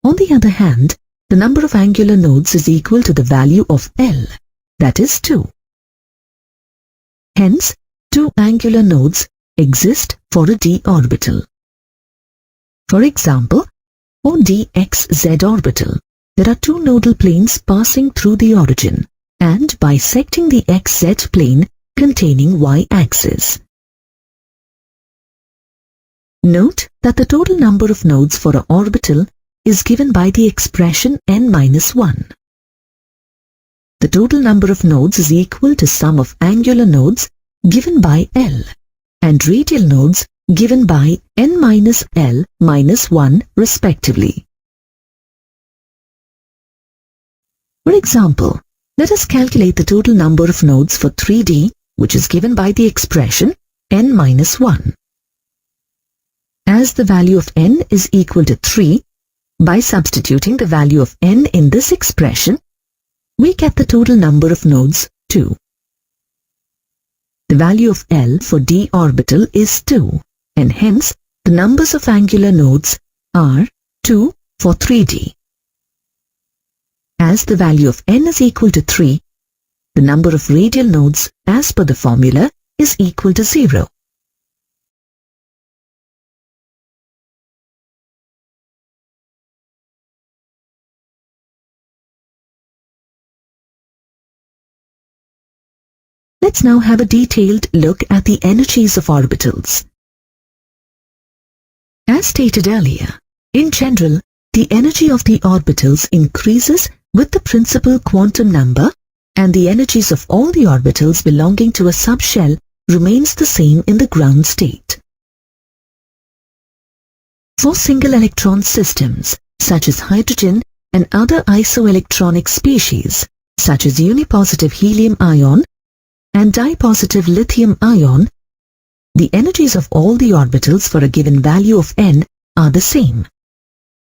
On the other hand, the number of angular nodes is equal to the value of L, that is 2. Hence, 2 angular nodes exist for a d orbital. For example, for dxz orbital, there are 2 nodal planes passing through the origin and bisecting the xz plane containing y-axis. Note that the total number of nodes for an orbital is given by the expression n-1. The total number of nodes is equal to sum of angular nodes given by L and radial nodes given by n-L-1 respectively. For example, let us calculate the total number of nodes for 3D, which is given by the expression n-1. As the value of n is equal to 3, by substituting the value of n in this expression, we get the total number of nodes 2. The value of L for d orbital is 2, and hence the numbers of angular nodes are 2 for 3d. As the value of n is equal to 3, the number of radial nodes as per the formula is equal to 0. Let's now have a detailed look at the energies of orbitals. As stated earlier, in general, the energy of the orbitals increases with the principal quantum number, and the energies of all the orbitals belonging to a subshell remains the same in the ground state. For single electron systems, such as hydrogen and other isoelectronic species, such as unipositive helium-ion and dipositive lithium-ion, the energies of all the orbitals for a given value of n are the same,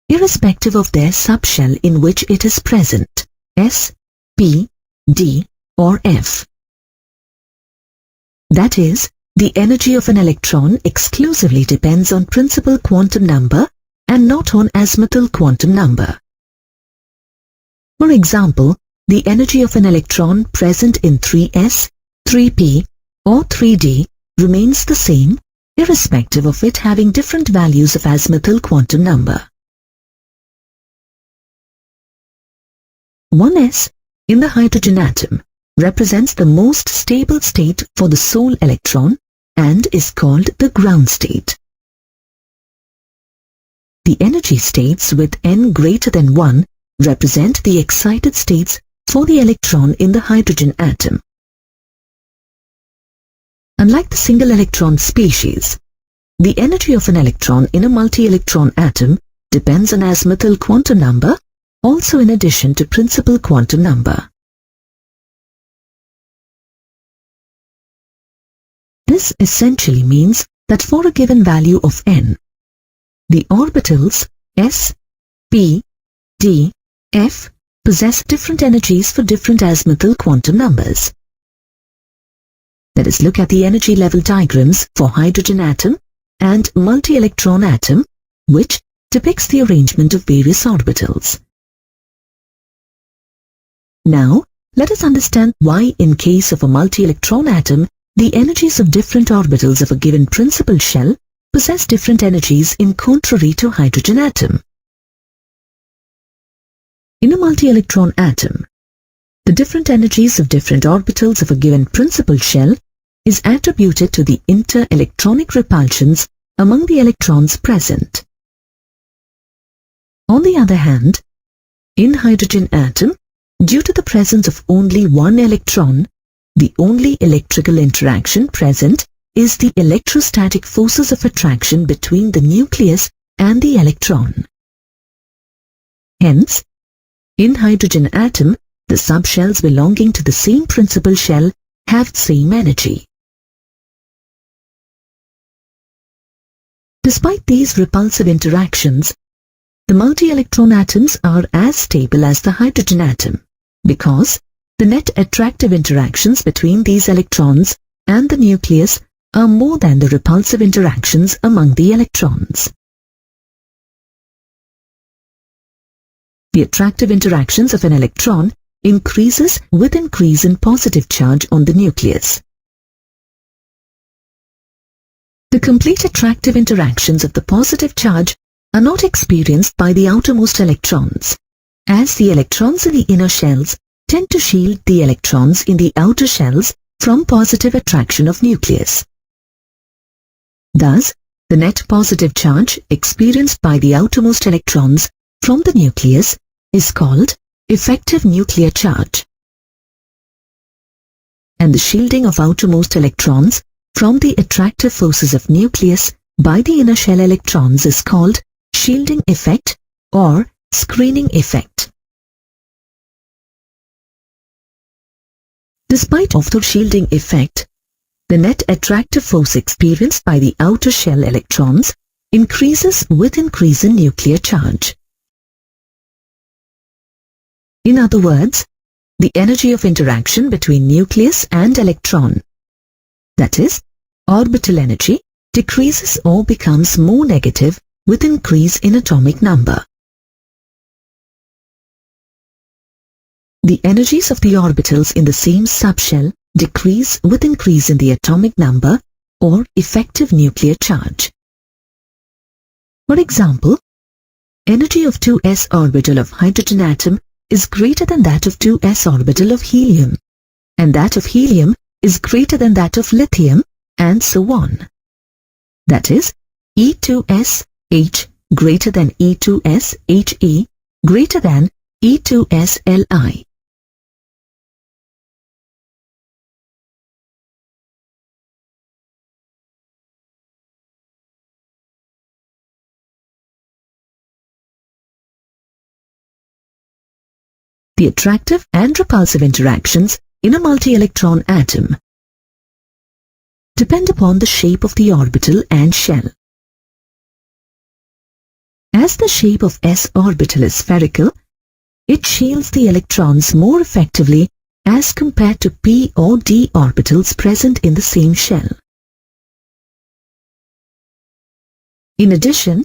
irrespective of their subshell in which it is present, s, p, d, or f. That is, the energy of an electron exclusively depends on principal quantum number and not on azimuthal quantum number. For example, the energy of an electron present in 3s, 3p, or 3d remains the same, irrespective of it having different values of azimuthal quantum number. 1s in the hydrogen atom represents the most stable state for the sole electron and is called the ground state. The energy states with n greater than 1 represent the excited states for the electron in the hydrogen atom. Unlike the single electron species, the energy of an electron in a multi-electron atom depends on azimuthal quantum number, also in addition to principal quantum number. This essentially means that for a given value of n, the orbitals s, p, d, f possess different energies for different azimuthal quantum numbers. Let us look at the energy level diagrams for hydrogen atom and multi-electron atom, which depicts the arrangement of various orbitals. Now, let us understand why in case of a multi-electron atom, the energies of different orbitals of a given principal shell possess different energies in contrary to hydrogen atom. In a multi-electron atom, the different energies of different orbitals of a given principal shell is attributed to the inter-electronic repulsions among the electrons present. On the other hand, in hydrogen atom, due to the presence of only one electron, the only electrical interaction present is the electrostatic forces of attraction between the nucleus and the electron. Hence, in hydrogen atom, the subshells belonging to the same principal shell have same energy. Despite these repulsive interactions, the multi-electron atoms are as stable as the hydrogen atom because the net attractive interactions between these electrons and the nucleus are more than the repulsive interactions among the electrons. The attractive interactions of an electron increases with increase in positive charge on the nucleus. The complete attractive interactions of the positive charge are not experienced by the outermost electrons, as the electrons in the inner shells tend to shield the electrons in the outer shells from positive attraction of nucleus. Thus, the net positive charge experienced by the outermost electrons from the nucleus is called effective nuclear charge, and the shielding of outermost electrons from the attractive forces of nucleus by the inner shell electrons is called shielding effect or screening effect. Despite of the shielding effect, the net attractive force experienced by the outer shell electrons increases with increase in nuclear charge. In other words, the energy of interaction between nucleus and electron, that is, orbital energy, decreases or becomes more negative with increase in atomic number. The energies of the orbitals in the same subshell decrease with increase in the atomic number or effective nuclear charge. For example, energy of 2s orbital of hydrogen atom is greater than that of 2s orbital of helium, and that of helium is greater than that of lithium, and so on. That is, E2s H greater than E2s He greater than E2s Li. The attractive and repulsive interactions in a multi-electron atom depend upon the shape of the orbital and shell. As the shape of s orbital is spherical, it shields the electrons more effectively as compared to p or d orbitals present in the same shell. In addition,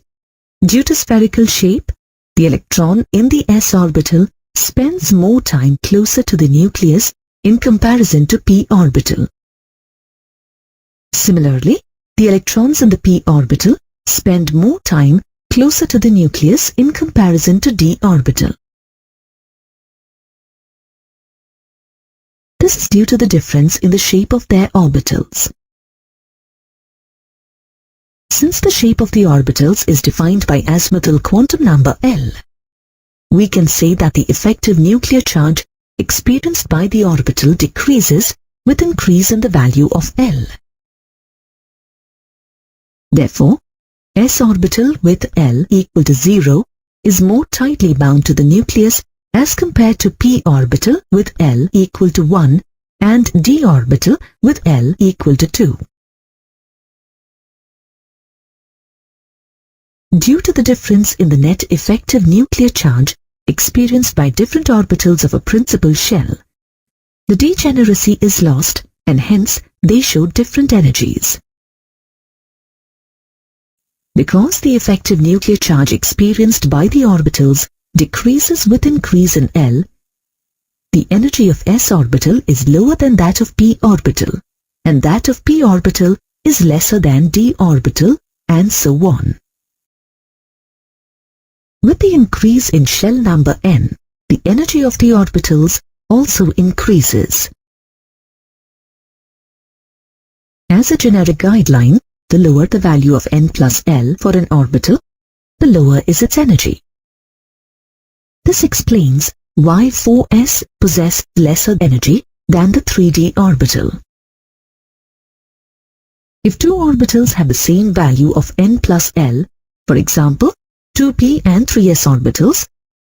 due to spherical shape, the electron in the s orbital spends more time closer to the nucleus in comparison to p orbital. Similarly, the electrons in the p orbital spend more time closer to the nucleus in comparison to d orbital. This is due to the difference in the shape of their orbitals. Since the shape of the orbitals is defined by azimuthal quantum number L, we can say that the effective nuclear charge experienced by the orbital decreases with increase in the value of L. Therefore, s orbital with L equal to 0 is more tightly bound to the nucleus as compared to p orbital with L equal to 1 and d orbital with L equal to 2. Due to the difference in the net effective nuclear charge experienced by different orbitals of a principal shell, the degeneracy is lost and hence they show different energies. Because the effective nuclear charge experienced by the orbitals decreases with increase in L, the energy of s orbital is lower than that of p orbital, and that of p orbital is lesser than d orbital and so on. With the increase in shell number n, the energy of the orbitals also increases. As a generic guideline, the lower the value of n plus L for an orbital, the lower is its energy. This explains why 4s possess lesser energy than the 3d orbital. If two orbitals have the same value of n plus L, for example, 2p and 3s orbitals,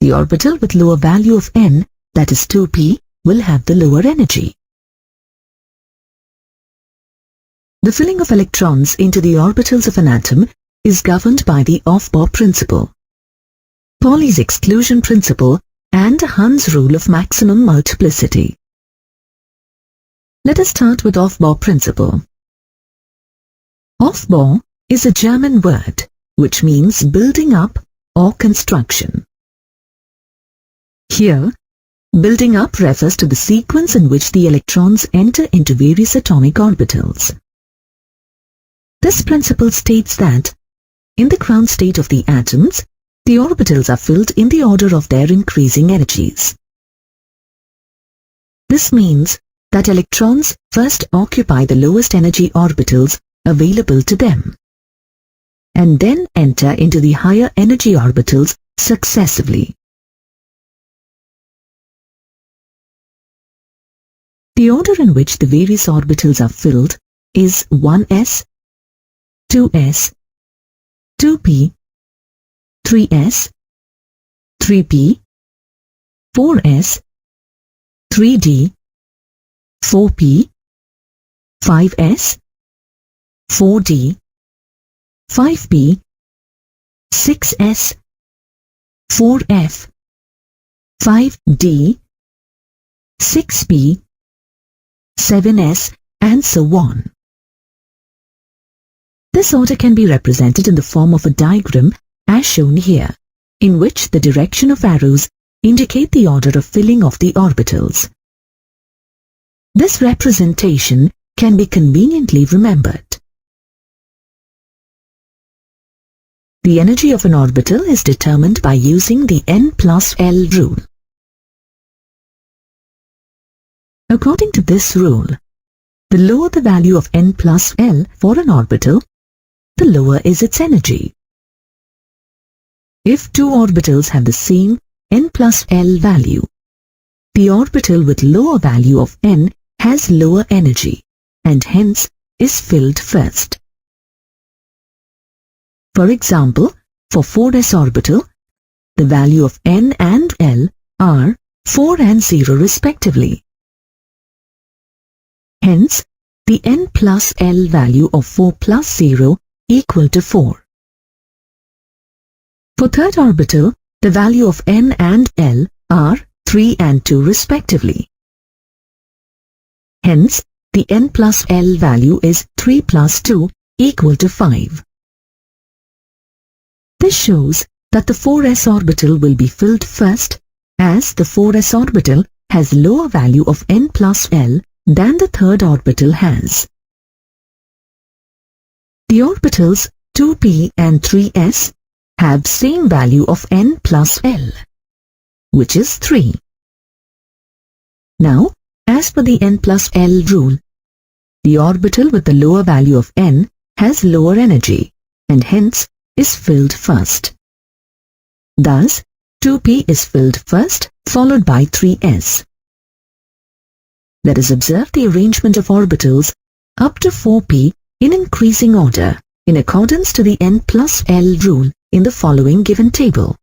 the orbital with lower value of n, that is 2p, will have the lower energy. The filling of electrons into the orbitals of an atom is governed by the Aufbau principle, Pauli's exclusion principle, and Hund's rule of maximum multiplicity. Let us start with Aufbau principle. Aufbau is a German word which means building up or construction. Here, building up refers to the sequence in which the electrons enter into various atomic orbitals. This principle states that, in the ground state of the atoms, the orbitals are filled in the order of their increasing energies. This means that electrons first occupy the lowest energy orbitals available to them, and then enter into the higher energy orbitals successively. The order in which the various orbitals are filled is 1s, 2s, 2p, 3s, 3p, 4s, 3d, 4p, 5s, 4d, 5p, 6s, 4f, 5d, 6p, 7s, and so on. This order can be represented in the form of a diagram as shown here, in which the direction of arrows indicate the order of filling of the orbitals. This representation can be conveniently remembered. The energy of an orbital is determined by using the n plus L rule. According to this rule, the lower the value of n plus L for an orbital, the lower is its energy. If two orbitals have the same n plus L value, the orbital with lower value of n has lower energy and hence is filled first. For example, for 4s orbital, the value of n and L are 4 and 0 respectively. Hence, the n plus L value of 4 plus 0 equal to 4. For third orbital, the value of n and L are 3 and 2 respectively. Hence, the n plus L value is 3 plus 2 equal to 5. This shows that the 4s orbital will be filled first, as the 4s orbital has lower value of n plus L than the third orbital has. The orbitals 2p and 3s have same value of n plus L, which is 3. Now, as per the n plus L rule, the orbital with the lower value of n has lower energy and hence is filled first. Thus, 2p is filled first, followed by 3s. Let us observe the arrangement of orbitals up to 4p in increasing order in accordance to the n plus L rule in the following given table.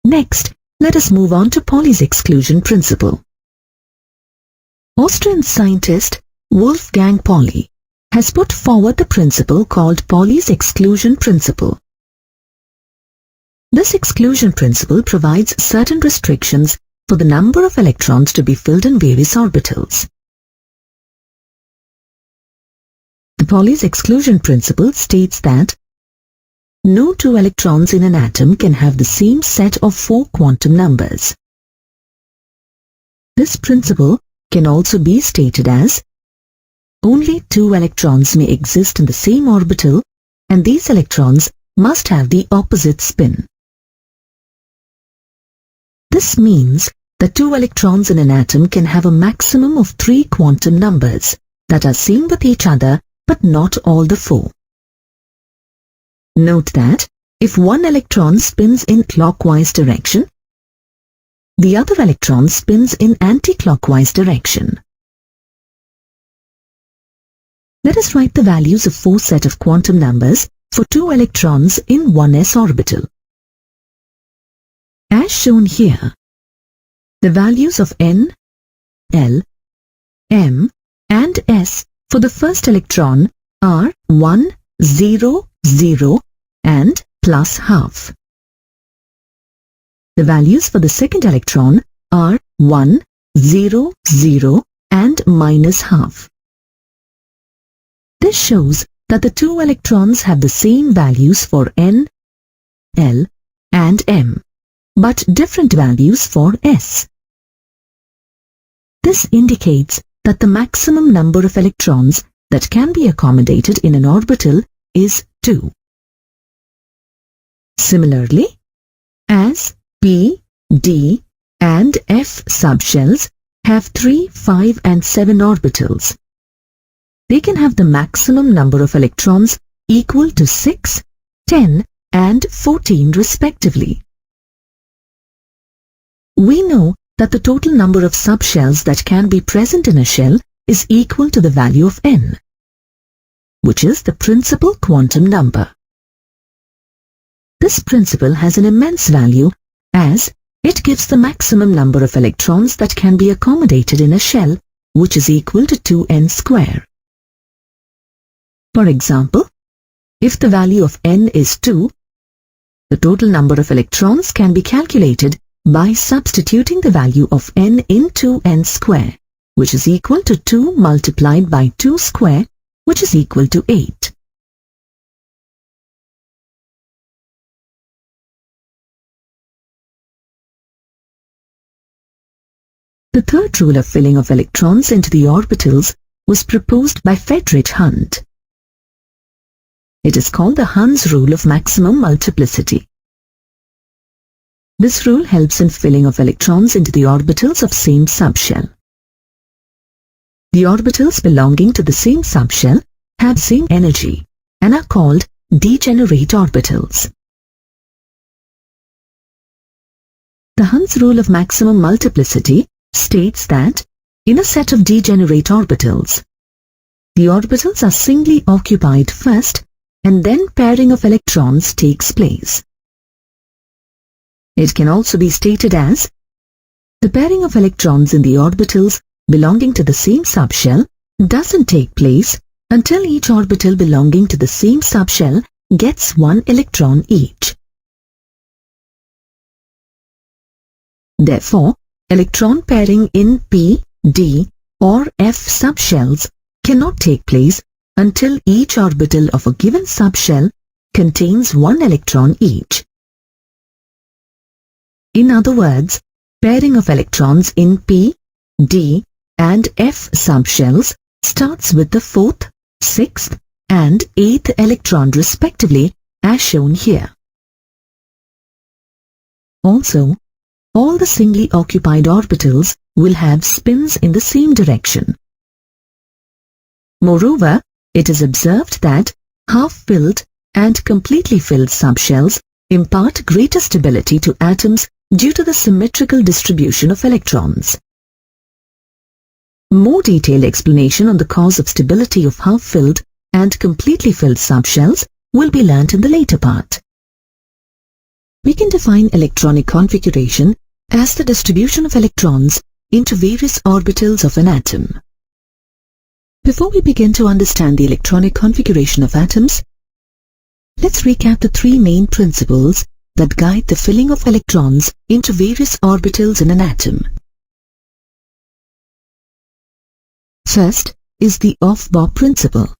Next, let us move on to Pauli's exclusion principle. Austrian scientist Wolfgang Pauli has put forward the principle called Pauli's exclusion principle. This exclusion principle provides certain restrictions for the number of electrons to be filled in various orbitals. The Pauli's exclusion principle states that no two electrons in an atom can have the same set of 4 quantum numbers. This principle can also be stated as only 2 electrons may exist in the same orbital, and these electrons must have the opposite spin. This means that 2 electrons in an atom can have a maximum of 3 quantum numbers that are same with each other but not all the 4. Note that if one electron spins in clockwise direction, the other electron spins in anti-clockwise direction. Let us write the values of 4 set of quantum numbers for 2 electrons in 1s orbital. As shown here, the values of n, l, m and s for the first electron are 1, 0, 0 and plus half. The values for the second electron are 1, 0, 0 and minus half. This shows that the 2 electrons have the same values for n, l and m, but different values for s. This indicates that the maximum number of electrons that can be accommodated in an orbital is 2. Similarly, as p, d and f subshells have 3, 5 and 7 orbitals, they can have the maximum number of electrons equal to 6, 10 and 14 respectively. We know that the total number of subshells that can be present in a shell is equal to the value of n, which is the principal quantum number. This principle has an immense value as it gives the maximum number of electrons that can be accommodated in a shell, which is equal to 2n square. For example, if the value of n is 2, the total number of electrons can be calculated by substituting the value of n into n square, which is equal to 2 multiplied by 2 square, which is equal to 8. The third rule of filling of electrons into the orbitals was proposed by Friedrich Hund. It is called the Hund's rule of maximum multiplicity. This rule helps in filling of electrons into the orbitals of same subshell. The orbitals belonging to the same subshell have same energy and are called degenerate orbitals. The Hund's rule of maximum multiplicity states that in a set of degenerate orbitals, the orbitals are singly occupied first and then pairing of electrons takes place. It can also be stated as the pairing of electrons in the orbitals belonging to the same subshell doesn't take place until each orbital belonging to the same subshell gets 1 electron each. Therefore, electron pairing in p, d or f subshells cannot take place until each orbital of a given subshell contains 1 electron each. In other words, pairing of electrons in p, d and f subshells starts with the 4th, 6th and 8th electron respectively, as shown here. Also, all the singly occupied orbitals will have spins in the same direction. Moreover, it is observed that half-filled and completely filled subshells impart greater stability to atoms due to the symmetrical distribution of electrons. More detailed explanation on the cause of stability of half-filled and completely filled subshells will be learnt in the later part. We can define electronic configuration as the distribution of electrons into various orbitals of an atom. Before we begin to understand the electronic configuration of atoms, let's recap the 3 main principles that guide the filling of electrons into various orbitals in an atom. First is the Aufbau principle.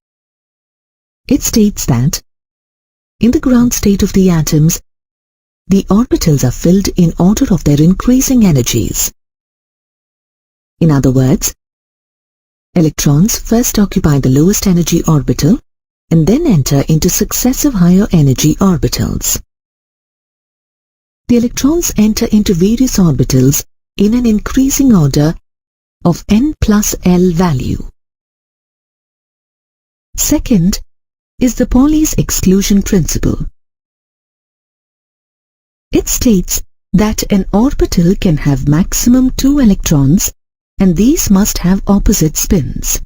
It states that In the ground state of the atoms, the orbitals are filled in order of their increasing energies. In other words, electrons first occupy the lowest energy orbital and then enter into successive higher energy orbitals. The electrons enter into various orbitals in an increasing order of n plus L value. Second is the Pauli's exclusion principle. It states that an orbital can have maximum 2 electrons and these must have opposite spins.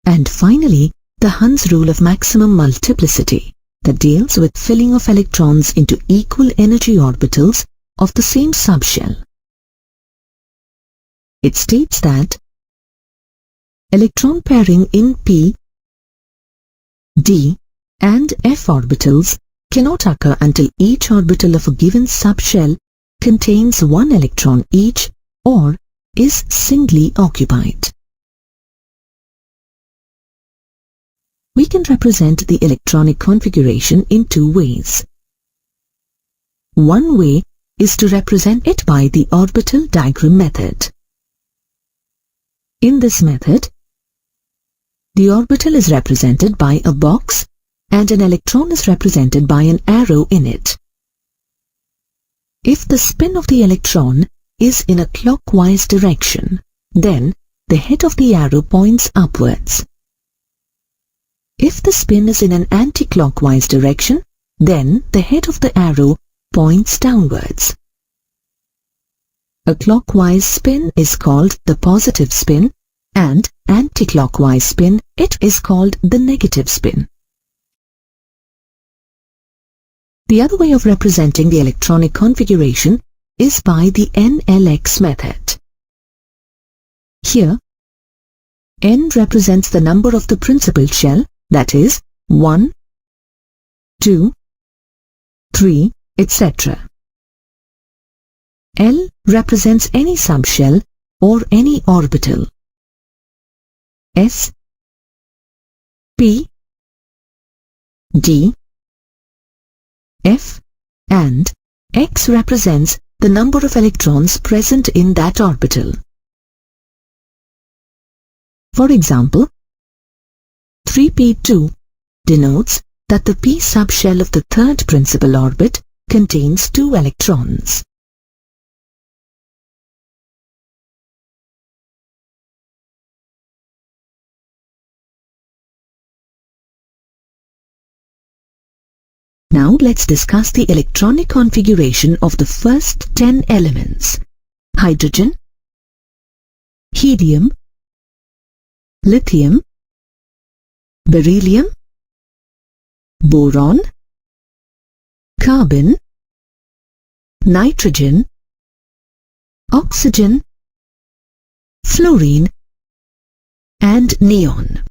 And finally, the Hund's rule of maximum multiplicity that deals with filling of electrons into equal energy orbitals of the same subshell. It states that electron pairing in p, d and f orbitals cannot occur until each orbital of a given subshell contains 1 electron each or is singly occupied. We can represent the electronic configuration in 2 ways. One way is to represent it by the orbital diagram method. In this method, the orbital is represented by a box and an electron is represented by an arrow in it. If the spin of the electron is in a clockwise direction, then the head of the arrow points upwards. If the spin is in an anti-clockwise direction, then the head of the arrow points downwards. A clockwise spin is called the positive spin, and anti-clockwise spin, it is called the negative spin. The other way of representing the electronic configuration is by the NLX method. Here, N represents the number of the principal shell, that is 1, 2, 3, etc. L represents any subshell or any orbital. S, P, D, F and X represents the number of electrons present in that orbital. For example, 3p2 denotes that the p subshell of the third principal orbit contains 2 electrons. Now let's discuss the electronic configuration of the first 10 elements: hydrogen, helium, lithium, beryllium, boron, carbon, nitrogen, oxygen, fluorine, and neon.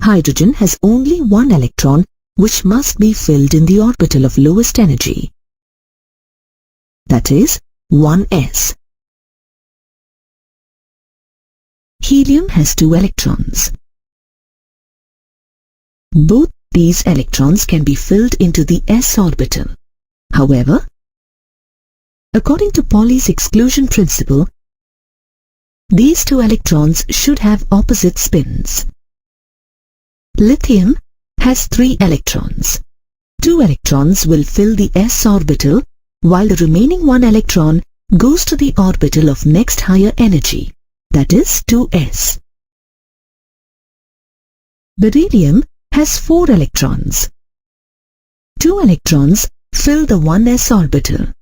Hydrogen has only 1 electron which must be filled in the orbital of lowest energy, that is 1s. Helium has 2 electrons. Both these electrons can be filled into the s orbital. However, according to Pauli's exclusion principle, these 2 electrons should have opposite spins. Lithium has 3 electrons. 2 electrons will fill the s orbital, while the remaining 1 electron goes to the orbital of next higher energy, that is 2s. Beryllium has 4 electrons. 2 electrons fill the 1s orbital,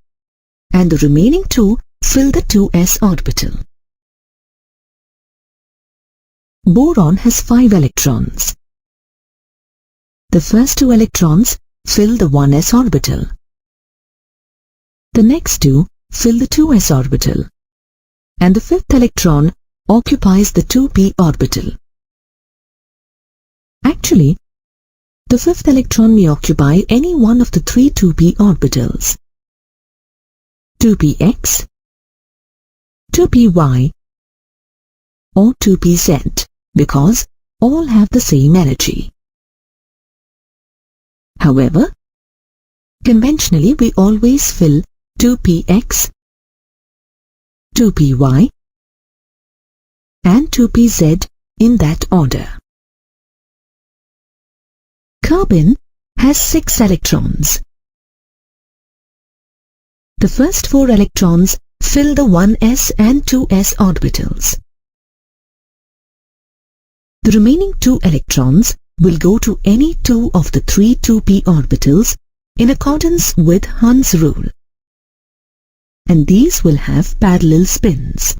and the remaining 2 fill the 2s orbital. Boron has 5 electrons. The first 2 electrons fill the 1s orbital. The next 2 fill the 2s orbital, and the 5th electron occupies the 2p orbital. Actually, the 5th electron may occupy any one of the 3 2p orbitals: 2px, 2py, or 2pz, because all have the same energy. However, conventionally we always fill 2px, 2py and 2pz in that order. Carbon has 6 electrons. The first 4 electrons fill the 1s and 2s orbitals. The remaining 2 electrons will go to any 2 of the 3 2p orbitals in accordance with Hund's rule, and these will have parallel spins.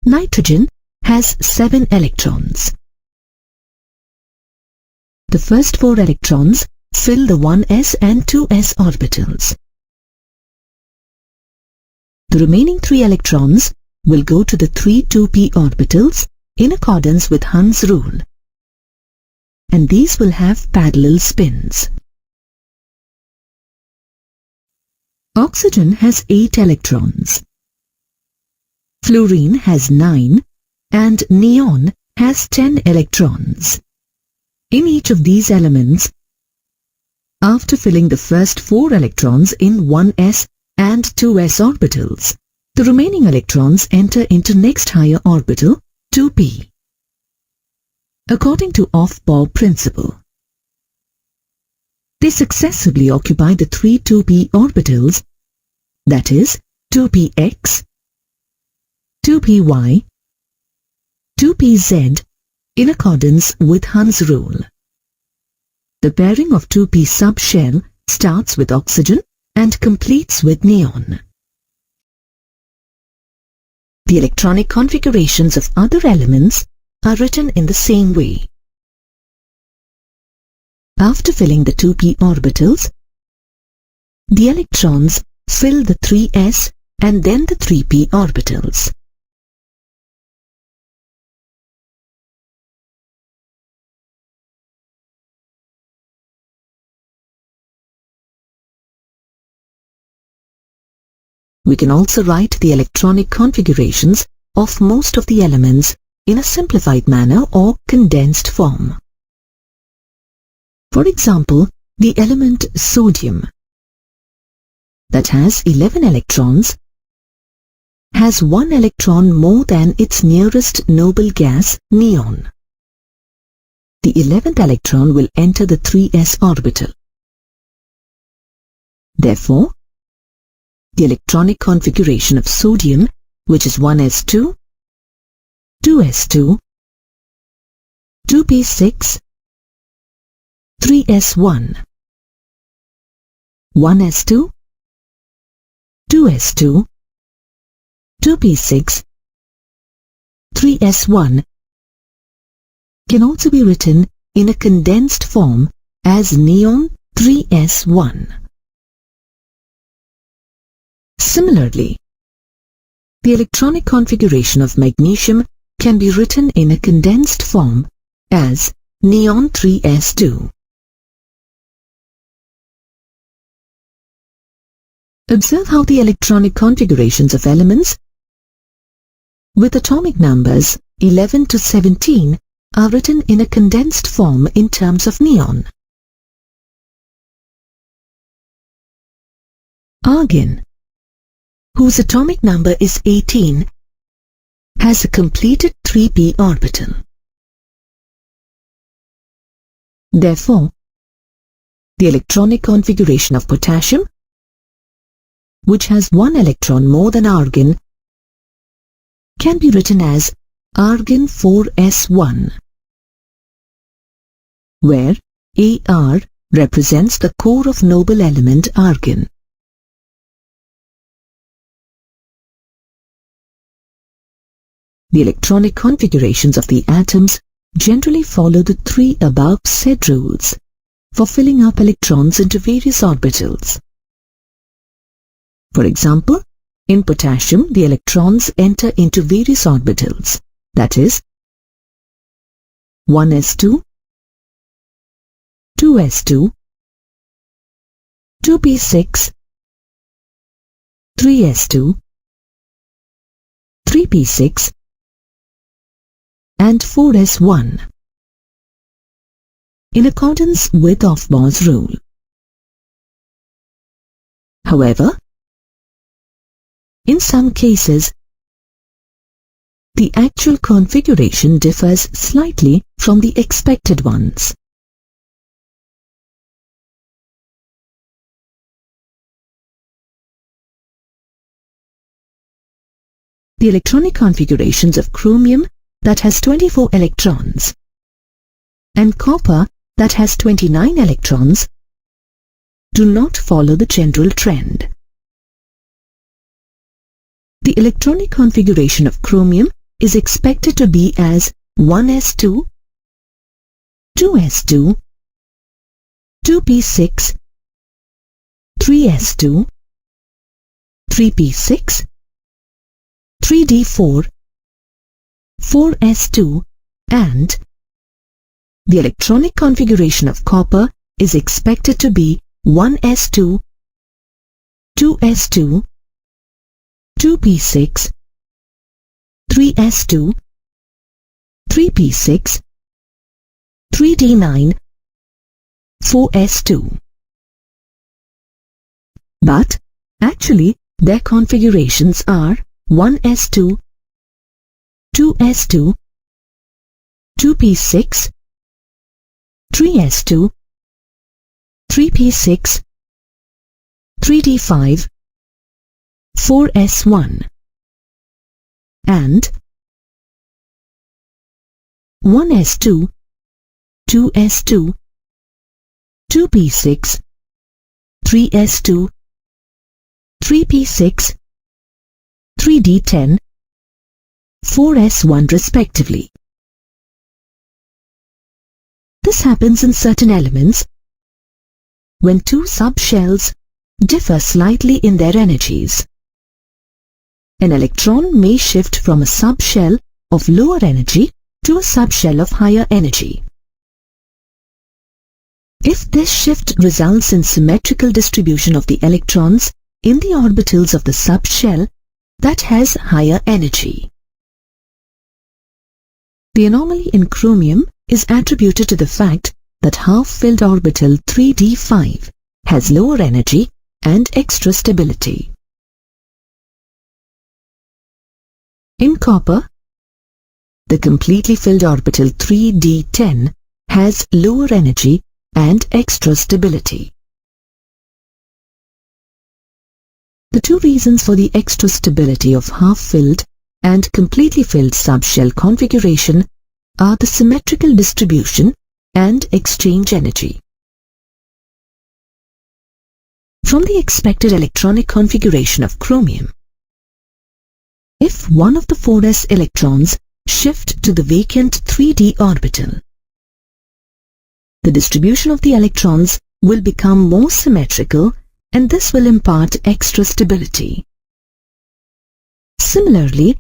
Nitrogen has 7 electrons. The first 4 electrons fill the 1s and 2s orbitals. The remaining 3 electrons will go to the 3 2p orbitals in accordance with Hund's rule, and these will have parallel spins. Oxygen has 8 electrons. Fluorine has 9 and neon has 10 electrons. In each of these elements, after filling the first 4 electrons in 1s and 2s orbitals, the remaining electrons enter into next higher orbital, 2p. According to Aufbau principle, they successively occupy the 3 2p orbitals, that is 2px, 2py, 2pz, in accordance with Hund's rule. The pairing of 2p subshell starts with oxygen and completes with neon. The electronic configurations of other elements are written in the same way. After filling the 2p orbitals, the electrons fill the 3s and then the 3p orbitals. We can also write the electronic configurations of most of the elements in a simplified manner or condensed form. For example, the element sodium, that has 11 electrons, has 1 electron more than its nearest noble gas, neon. The 11th electron will enter the 3s orbital. Therefore, the electronic configuration of sodium, which is 1s2, 2s2, 2p6, 3s1, 1s2, 2s2, 2p6, 3s1, can also be written in a condensed form as neon 3s1. Similarly, the electronic configuration of magnesium can be written in a condensed form as neon 3s2. Observe how the electronic configurations of elements with atomic numbers 11 to 17 are written in a condensed form in terms of neon. Argon, whose atomic number is 18, has a completed 3p orbital. Therefore, the electronic configuration of potassium, which has 1 electron more than argon, can be written as argon 4s1, where Ar represents the core of noble element argon. The electronic configurations of the atoms generally follow the 3 above said rules for filling up electrons into various orbitals. For example, in potassium, the electrons enter into various orbitals, that is, 1s2, 2s2, 2p6, 3s2, 3p6, and 4s1, in accordance with Aufbau's rule. However, in some cases, the actual configuration differs slightly from the expected ones. The electronic configurations of chromium that has 24 electrons and copper that has 29 electrons do not follow the general trend. The electronic configuration of chromium is expected to be as 1s2, 2s2, 2p6, 3s2, 3p6, 3d4, 4s2, and the electronic configuration of copper is expected to be 1s2, 2s2, 2p6, 3s2, 3p6, 3d9, 4s2. But actually their configurations are 1s2, 2s2, 2p6, 3s2, 3p6, 3d5, 4s1, and 1s2, 2s2, 2p6, 3s2, 3p6, 3d10, 4s1 respectively. This happens in certain elements when two subshells differ slightly in their energies. An electron may shift from a subshell of lower energy to a subshell of higher energy. If this shift results in symmetrical distribution of the electrons in the orbitals of the subshell that has higher energy. The anomaly in chromium is attributed to the fact that half-filled orbital 3d5 has lower energy and extra stability. In copper, the completely filled orbital 3d10 has lower energy and extra stability. The two reasons for the extra stability of half-filled and completely filled subshell configuration are the symmetrical distribution and exchange energy. From the expected electronic configuration of chromium, if one of the 4s electrons shift to the vacant 3d orbital, the distribution of the electrons will become more symmetrical, and this will impart extra stability. Similarly,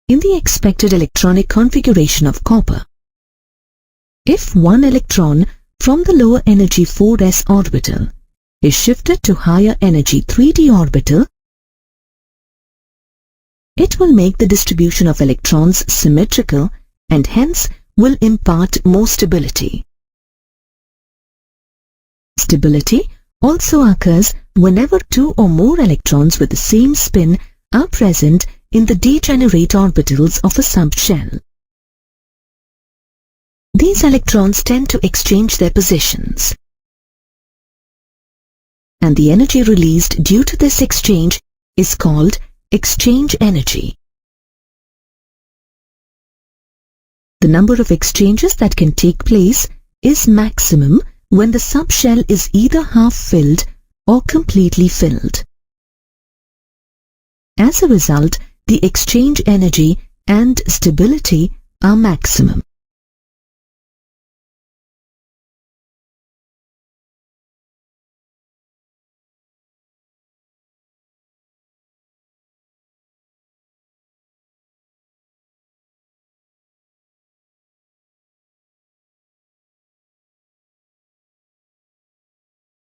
in the expected electronic configuration of copper, if one electron from the lower energy 4s orbital is shifted to higher energy 3d orbital, it will make the distribution of electrons symmetrical and hence will impart more stability. Stability also occurs whenever two or more electrons with the same spin are present in the degenerate orbitals of a subshell. These electrons tend to exchange their positions, and the energy released due to this exchange is called exchange energy. The number of exchanges that can take place is maximum when the subshell is either half-filled or completely filled. As a result, the exchange energy and stability are maximum.